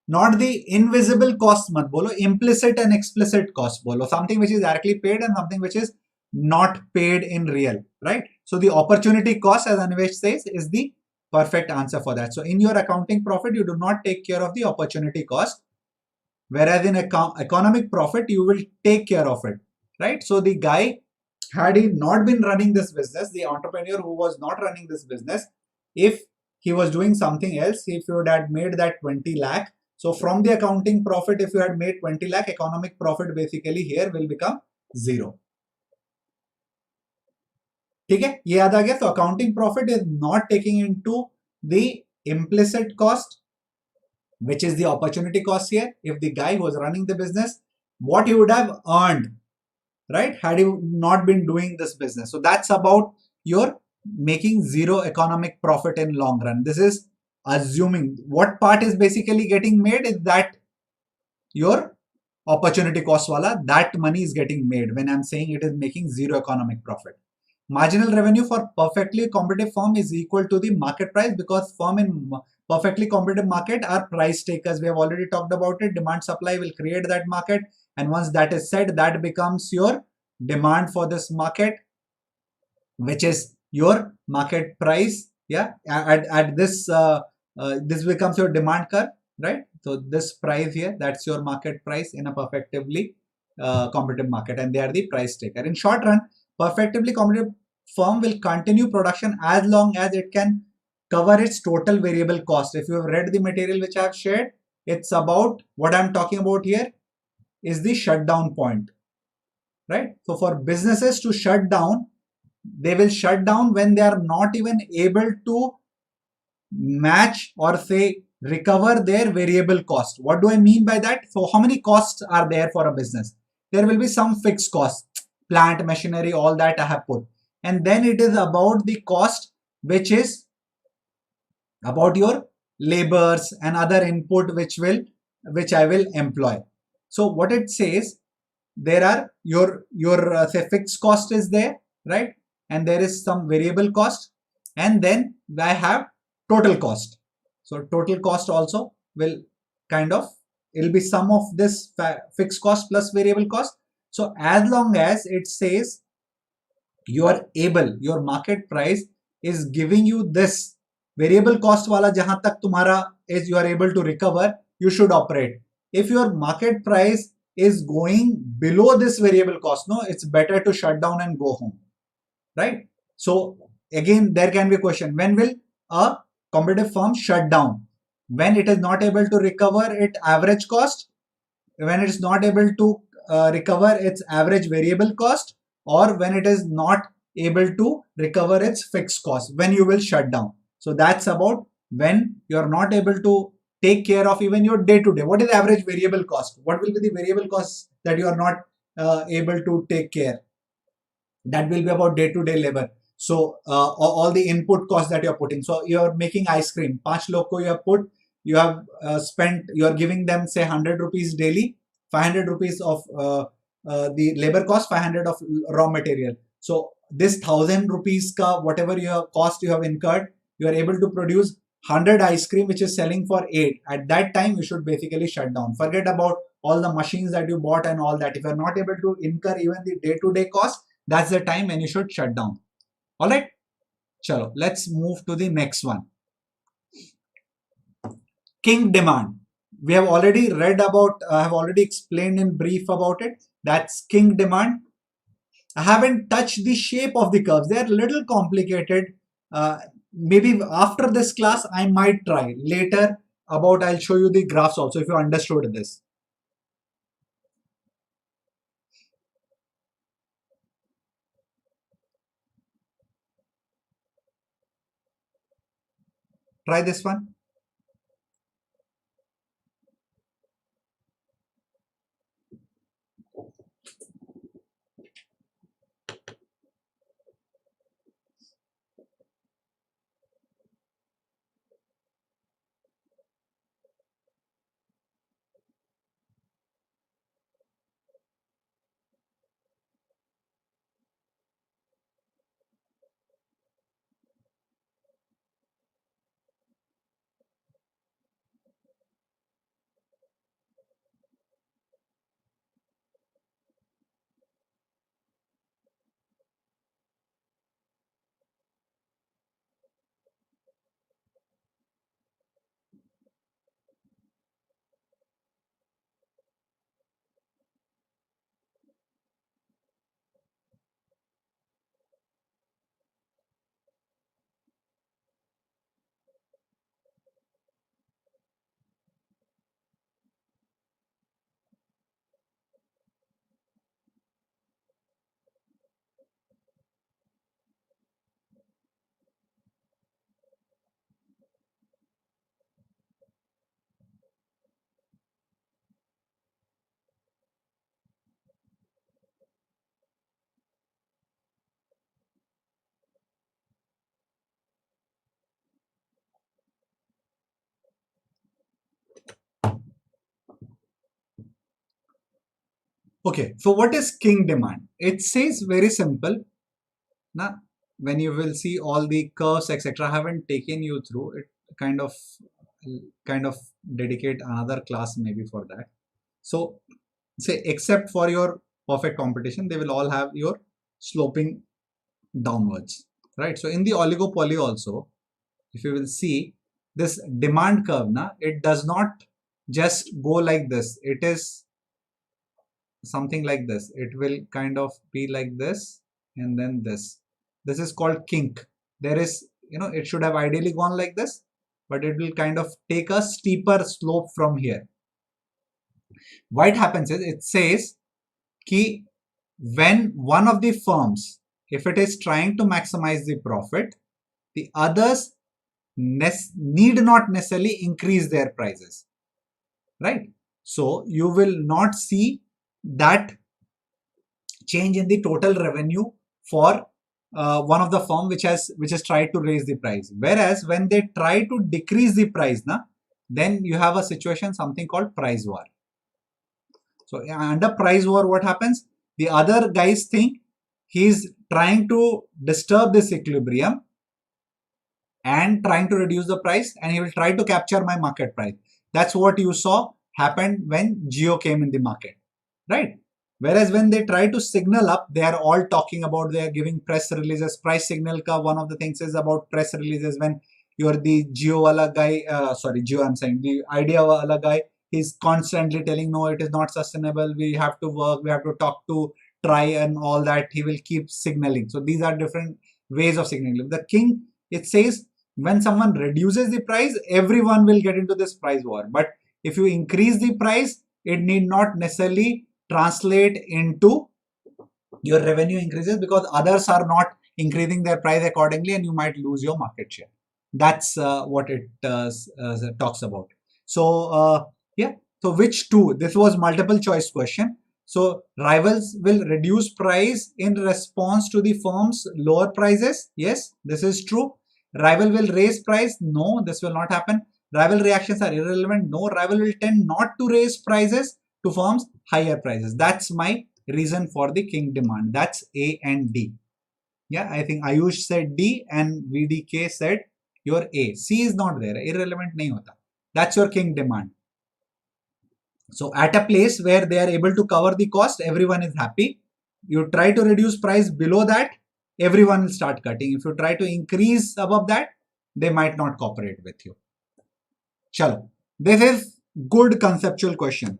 Not the invisible cost मत बोलो, implicit and explicit cost बोलो, something which is directly paid and something which is not paid in real, right? So the opportunity cost, as Anivesh says, is the perfect answer for that. So in your accounting profit, you do not take care of the opportunity cost, whereas in economic profit, you will take care of it, right? So the guy, had he not been running this business, the entrepreneur who was not running this business, if he was doing something else, if you had made that 20 lakh, so from the accounting profit, if you had made 20 lakh, economic profit basically here will become zero. ठीक है, ये याद आ गया. So accounting profit is not taking into the implicit cost, which is the opportunity cost here. If the guy was running the business, what he would have earned, right, had you not been doing this business. So that's about your making zero economic profit in long run. This is assuming what part is basically getting made is that your opportunity cost wala, that money is getting made when I'm saying it is making zero economic profit. Marginal revenue for perfectly competitive firm is equal to the market price, because firm in perfectly competitive market are price takers. We have already talked about it. Demand supply will create that market, and once that is set, that becomes your demand for this market, which is your market price. Yeah, at this this becomes your demand curve, right? So this price here, that's your market price in a perfectively competitive market, and they are the price taker. In short run, perfectively competitive firm will continue production as long as it can cover its total variable cost. If you have read the material which I have shared, it's about what I'm talking about here is the shutdown point, right? So for businesses to shut down, they will shut down when they are not even able to match or say recover their variable cost. What do I mean by that? So how many costs are there for a business? There will be some fixed costs, plant, machinery, all that I have put. And then it is about the cost, which is about your labors and other input which I will employ. So what it says, there are your say fixed cost is there, right? And there is some variable cost, and then I have total cost. So total cost also will kind of, it'll be sum of this fixed cost plus variable cost. So as long as it says you are able, your market price is giving you this variable cost wala jahan tak tumhara is you are able to recover, you should operate. If your market price is going below this variable cost, no, it's better to shut down and go home, right? So again, there can be a question, when will a competitive firm shut down? When it is not able to recover its average cost, when it is not able to recover its average variable cost, or when it is not able to recover its fixed cost, when you will shut down. So that's about when you are not able to take care of even your day to day. What is average variable cost? What will be the variable cost that you are not able to take care? That will be about day to day labor. So all the input costs that you're putting. So you're making ice cream, 5 log ko you have put, you have spent, you are giving them say 100 rupees daily, 500 rupees of the labor cost, 500 of raw material. So this 1000 rupees ka whatever your cost you have incurred, you are able to produce 100 ice cream which is selling for 8. At that time you should basically shut down. Forget about all the machines that you bought and all that. If you are not able to incur even the day to day cost, that's the time when you should shut down. All right, chalo, let's move to the next one. King demand. We have already read about, I have already explained in brief about it. That's king demand. I haven't touched the shape of the curves. They're a little complicated. Maybe after this class, I might try. Later about, I'll show you the graphs also if you understood this. Try this one. Okay, so what is king demand? It says very simple. Now, when you will see all the curves, etc., I haven't taken you through it. Kind of, kind of dedicate another class maybe for that. So, say except for your perfect competition, they will all have your sloping downwards, right? So in the oligopoly also, if you will see this demand curve, it does not just go like this. It is something like this. It will kind of be like this and then this. This is called kink. There is, it should have ideally gone like this, but it will kind of take a steeper slope from here. What happens is it says ki when one of the firms, if it is trying to maximize the profit, the others need not necessarily increase their prices, right? So you will not see that change in the total revenue for one of the firm which has tried to raise the price. Whereas when they try to decrease the price, then you have a situation something called price war. So under price war, what happens? The other guys think he's trying to disturb this equilibrium and trying to reduce the price, and he will try to capture my market price. That's what you saw happened when Jio came in the market, right? Whereas when they try to signal up, they are all talking about, they are giving press releases, price signal ka. One of the things is about press releases. When you're the Jio wala guy, Jio, I'm saying the Idea wala guy, he's constantly telling, no, it is not sustainable. We have to work, we have to talk to try and all that. He will keep signaling. So these are different ways of signaling. The king, it says when someone reduces the price, everyone will get into this price war. But if you increase the price, it need not necessarily translate into your revenue increases, because others are not increasing their price accordingly and you might lose your market share. That's what it talks about. So yeah, so which two? This was multiple choice question. So rivals will reduce price in response to the firm's lower prices. Yes, this is true. Rival will raise price. No, this will not happen. Rival reactions are irrelevant. No, rival will tend not to raise prices to firms higher prices. That's my reason for the king demand. That's A and D. Yeah, I think Ayush said D and VDK said your A. C is not there. Irrelevant nahi hota. That's your king demand. So at a place where they are able to cover the cost, everyone is happy. You try to reduce price below that, everyone will start cutting. If you try to increase above that, they might not cooperate with you. Chalo. This is good conceptual question.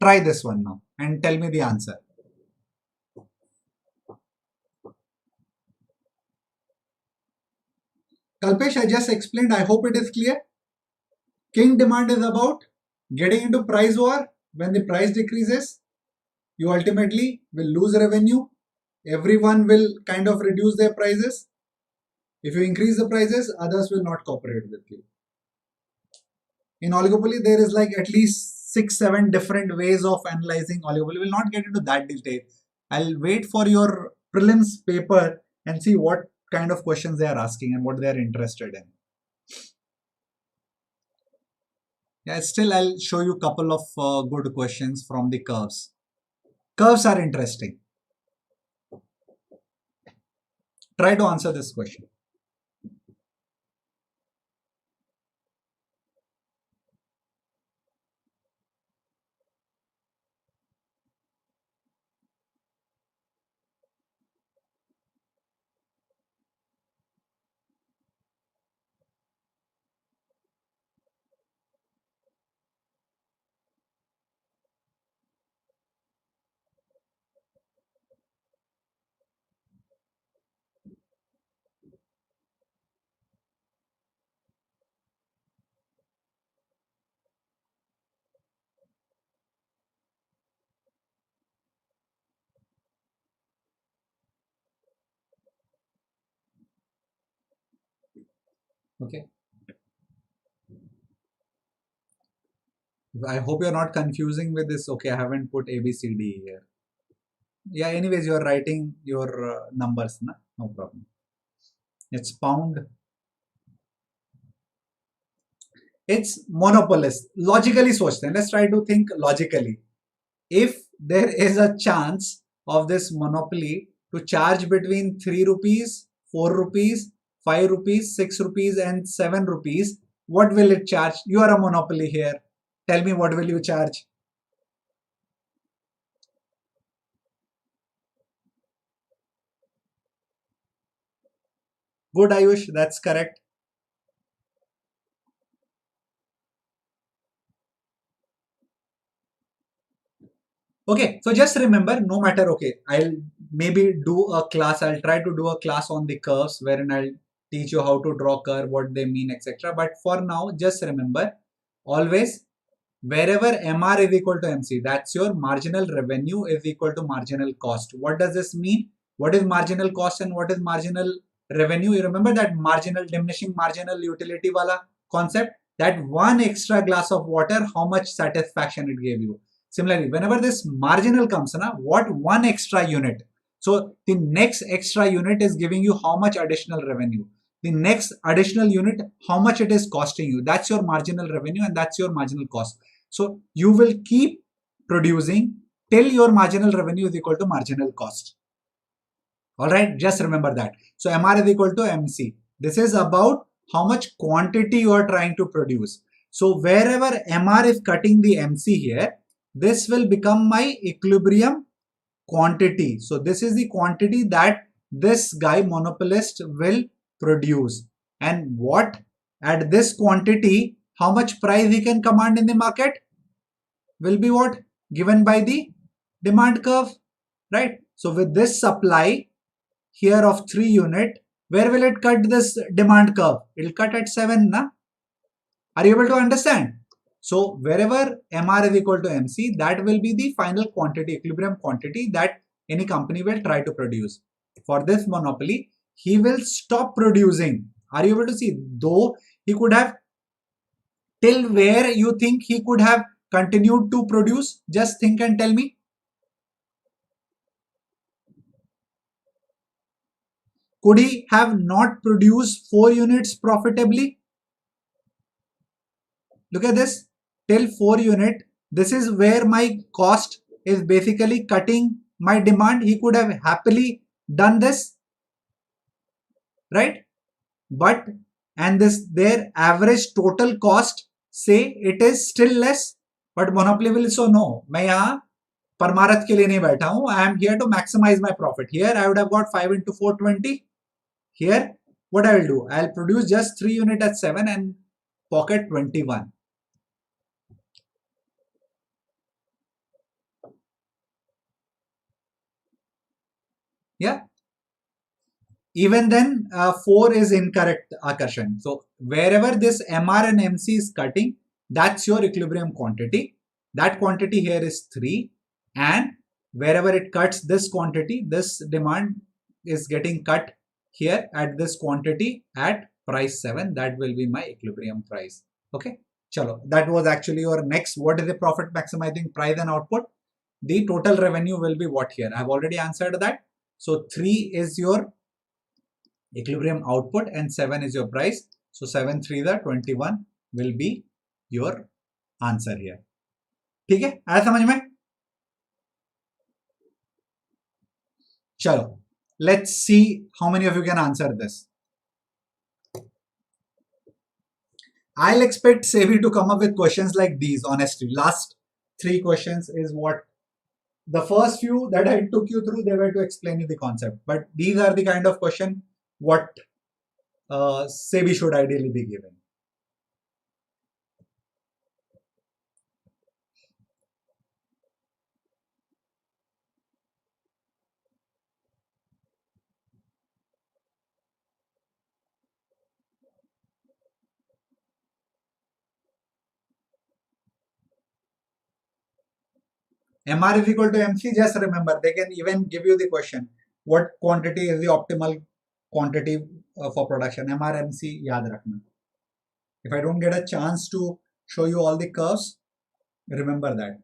Try this one now and tell me the answer. Kalpesh, I just explained. I hope it is clear. King demand is about getting into price war. When the price decreases, you ultimately will lose revenue. Everyone will kind of reduce their prices. If you increase the prices, others will not cooperate with you. In oligopoly, there is like at least 6-7 different ways of analyzing oligopoly. We'll not get into that detail. I'll wait for your prelims paper and see what kind of questions they are asking and what they are interested in. Yeah, still I'll show you a couple of good questions from the curves. Curves are interesting. Try to answer this question. Okay. I hope you're not confusing with this. Okay, I haven't put A, B, C, D here. Yeah, anyways, you're writing your numbers, na? No problem. It's pound. It's monopolist. Logically sochte. Let's try to think logically. If there is a chance of this monopoly to charge between 3 rupees, 4 rupees, 5 rupees, 6 rupees and 7 rupees. What will it charge? You are a monopoly here. Tell me, what will you charge? Good, Ayush, that's correct. Okay, so just remember, no matter, okay, I'll maybe do a class, I'll try to do a class on the curves wherein I'll teach you how to draw curve, what they mean, etc. But for now, just remember, always wherever MR is equal to MC, that's your marginal revenue is equal to marginal cost. What does this mean? What is marginal cost and what is marginal revenue? You remember that marginal, diminishing marginal utility wala concept? That one extra glass of water, how much satisfaction it gave you. Similarly, whenever this marginal comes, na, what one extra unit? So the next extra unit is giving you how much additional revenue. The next additional unit, how much it is costing you. That's your marginal revenue and that's your marginal cost. So you will keep producing till your marginal revenue is equal to marginal cost. All right, just remember that. So MR is equal to MC. This is about how much quantity you are trying to produce. So wherever MR is cutting the MC here, this will become my equilibrium quantity. So this is the quantity that this guy monopolist will produce. And what at this quantity, how much price he can command in the market will be what? Given by the demand curve, right? So with this supply here of 3 unit, where will it cut this demand curve? It will cut at 7, na? Are you able to understand? So wherever MR is equal to MC, that will be the final quantity, equilibrium quantity that any company will try to produce. For this monopoly, he will stop producing. Are you able to see? Though he could have, till where you think he could have continued to produce? Just think and tell me. Could he have not produced 4 units profitably? Look at this, till 4 unit. This is where my cost is basically cutting my demand. He could have happily done this, right? But, and this their average total cost, say it is still less, but monopoly will so no. मैं यहाँ परमारथ के लिए नहीं बैठा हूँ. I am here to maximize my profit. Here I would have got 5 into 420. Here, what I will do? I will produce just 3 unit at 7 and pocket 21. Yeah. Even then, 4 is incorrect, Akarshan. So wherever this MR and MC is cutting, that's your equilibrium quantity. That quantity here is 3. And wherever it cuts this quantity, this demand is getting cut here at this quantity at price 7. That will be my equilibrium price. Okay. Chalo. That was actually your next. What is the profit maximizing price and output? The total revenue will be what here? I've already answered that. So 3 is your equilibrium output and 7 is your price. So 7 3 the 21 will be your answer here. ठीक है, आया समझ में? चलो, let's see how many of you can answer this. I'll expect Sevi to come up with questions like these, honestly. Last 3 questions is what the first few that I took you through, they were to explain you the concept. But these are the kind of question what Sebi should ideally be giving. MR is equal to MC, just remember, they can even give you the question, what quantity is the optimal quantity for production? MR, MC, yaad rakhna. If I don't get a chance to show you all the curves, remember that.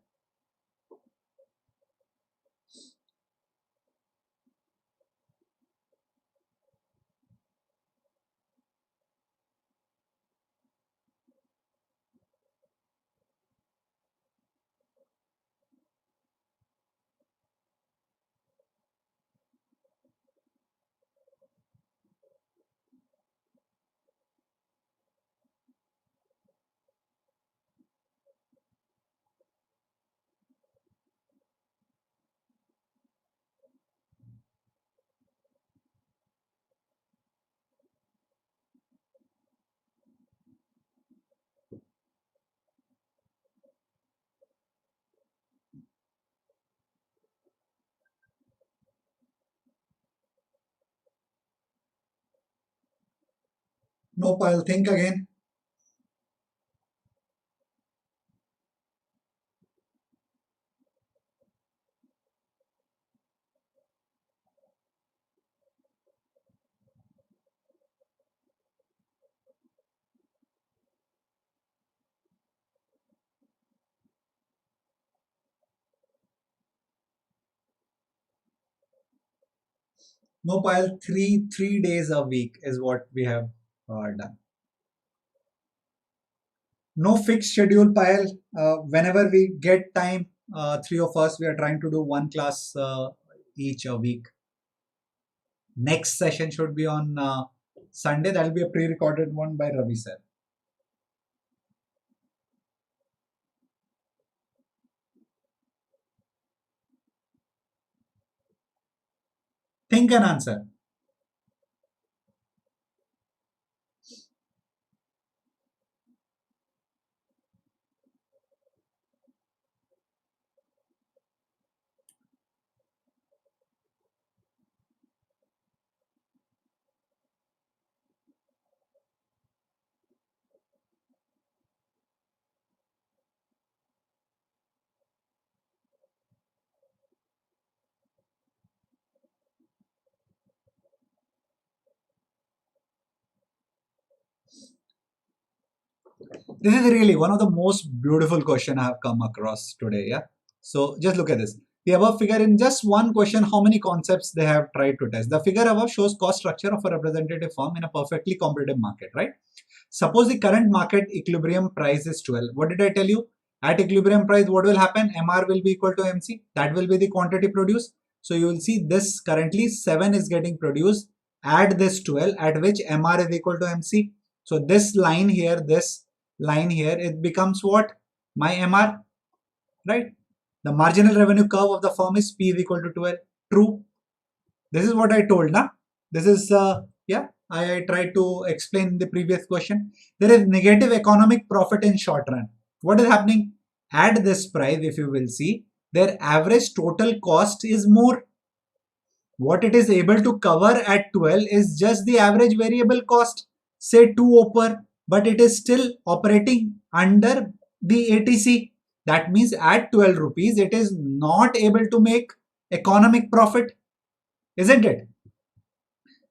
Nope, I'll think again. Nope, I'll three days a week is what we have done. No fixed schedule, Payal. Whenever we get time, three of us, we are trying to do one class each a week. Next session should be on Sunday. That will be a pre-recorded one by Ravi sir. Think and answer. This is really one of the most beautiful question I have come across today. Yeah. So just look at this. The above figure in just one question, how many concepts they have tried to test. The figure above shows cost structure of a representative firm in a perfectly competitive market, right? Suppose the current market equilibrium price is 12. What did I tell you? At equilibrium price, what will happen? MR will be equal to MC. That will be the quantity produced. So you will see this currently 7 is getting produced. Add this 12 at which MR is equal to MC. So this line here, it becomes what? My MR, right? The marginal revenue curve of the firm is P is equal to 12. True. This is what I told, na? This is, yeah, I tried to explain in the previous question. There is negative economic profit in short run. What is happening? At this price, if you will see, their average total cost is more. What it is able to cover at 12 is just the average variable cost, say 2 OPER, but it is still operating under the ATC. That means at 12 rupees, it is not able to make economic profit, isn't it?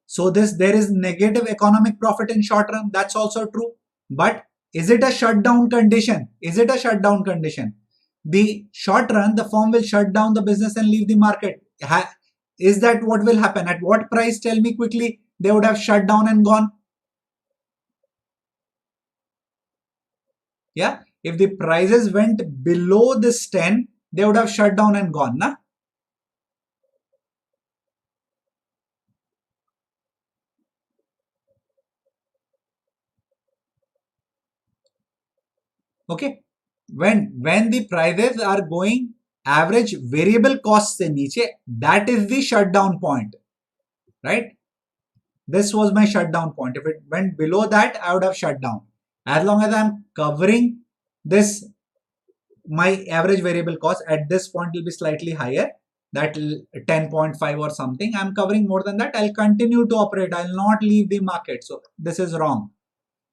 So there is negative economic profit in short run. That's also true. But is it a shutdown condition? Is it a shutdown condition? The short run, the firm will shut down the business and leave the market. Is that what will happen? At what price? Tell me quickly. They would have shut down and gone. Yeah. If the prices went below this 10, they would have shut down and gone. Na? Okay. When the prices are going average variable costs se niche, that is the shutdown point, right? This was my shutdown point. If it went below that, I would have shut down. As long as I'm covering this, my average variable cost at this point will be slightly higher, that 10.5 or something. I'm covering more than that. I'll continue to operate. I'll not leave the market. So this is wrong.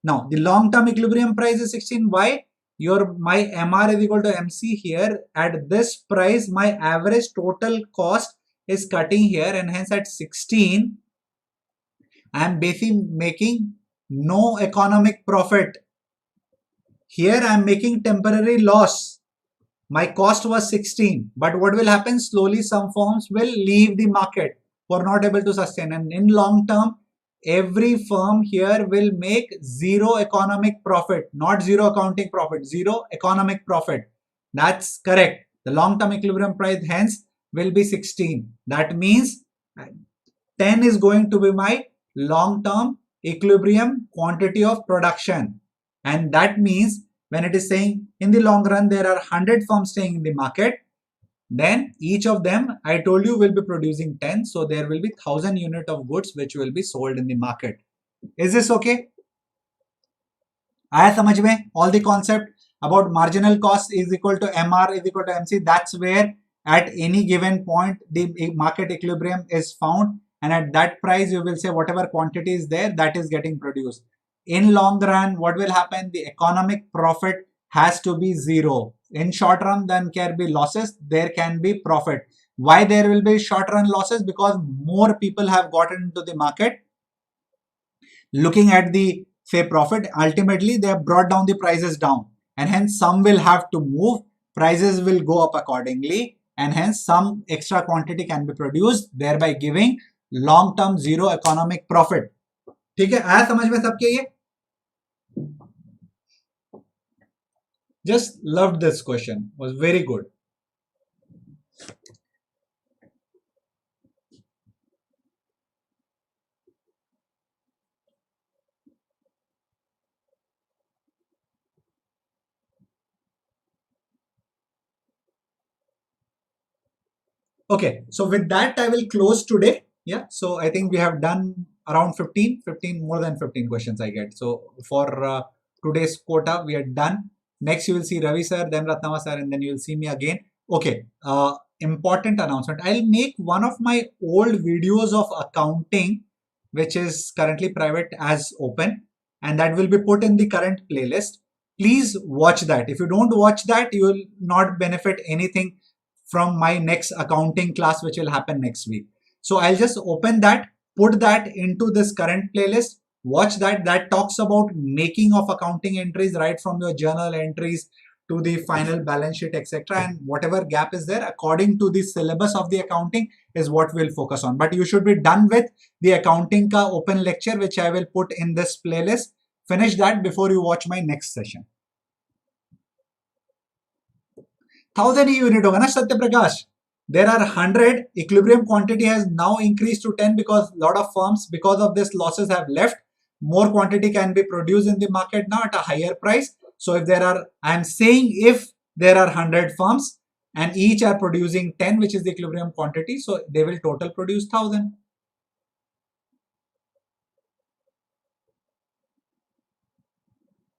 Now the long-term equilibrium price is 16. Why? My MR is equal to MC here. At this price, my average total cost is cutting here, and hence at 16, I am basically making no economic profit. Here I am making temporary loss. My cost was 16, but what will happen? Slowly some firms will leave the market for not able to sustain, and in long term, every firm here will make zero economic profit, not zero accounting profit, zero economic profit. That's correct. The long term equilibrium price hence will be 16. That means 10 is going to be my long term equilibrium quantity of production. And that means when it is saying in the long run there are 100 firms staying in the market, then each of them, I told you, will be producing 10. So there will be 1000 unit of goods which will be sold in the market. Is this okay? आया समझ में? All the concept about marginal cost is equal to MR is equal to MC. That's where at any given point the market equilibrium is found, and at that price you will say whatever quantity is there, that is getting produced. In long run, what will happen? The economic profit has to be zero. In short run, then can be losses, there can be profit. Why there will be short run losses? Because more people have gotten into the market looking at the say profit. Ultimately they have brought down the prices down, and hence some will have to move, prices will go up accordingly, and hence some extra quantity can be produced, thereby giving long term zero economic profit. ठीक है, आया समझ में सबके ये? Just loved this question, was very good. Okay, so with that, I will close today. Yeah, so I think we have done around 15, more than 15 questions I get. So for today's quota, we are done. Next, you will see Ravi sir, then Ratnava sir, and then you will see me again. Okay, important announcement. I'll make one of my old videos of accounting, which is currently private, as open, and that will be put in the current playlist. Please watch that. If you don't watch that, you will not benefit anything from my next accounting class, which will happen next week. So I'll just open that, put that into this current playlist, watch that. That talks about making of accounting entries, right from your journal entries to the final balance sheet, etc. And whatever gap is there according to the syllabus of the accounting is what we'll focus on. But you should be done with the accounting ka open lecture, which I will put in this playlist. Finish that before you watch my next session. 1000 he unit होगा ना Satya Prakash. There are 100. Equilibrium quantity has now increased to 10 because a lot of firms, because of this, losses have left. More quantity can be produced in the market now at a higher price. So if there are, I am saying if there are 100 firms and each are producing 10, which is the equilibrium quantity, so they will total produce 1000.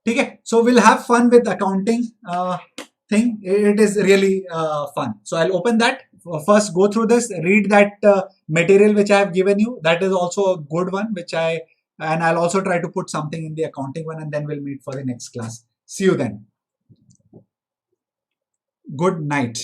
Okay, so we'll have fun with accounting thing. It is really fun. So I'll open that. First, go through this, read that material which I have given you. That is also a good one, and I'll also try to put something in the accounting one, and then we'll meet for the next class. See you then. Good night.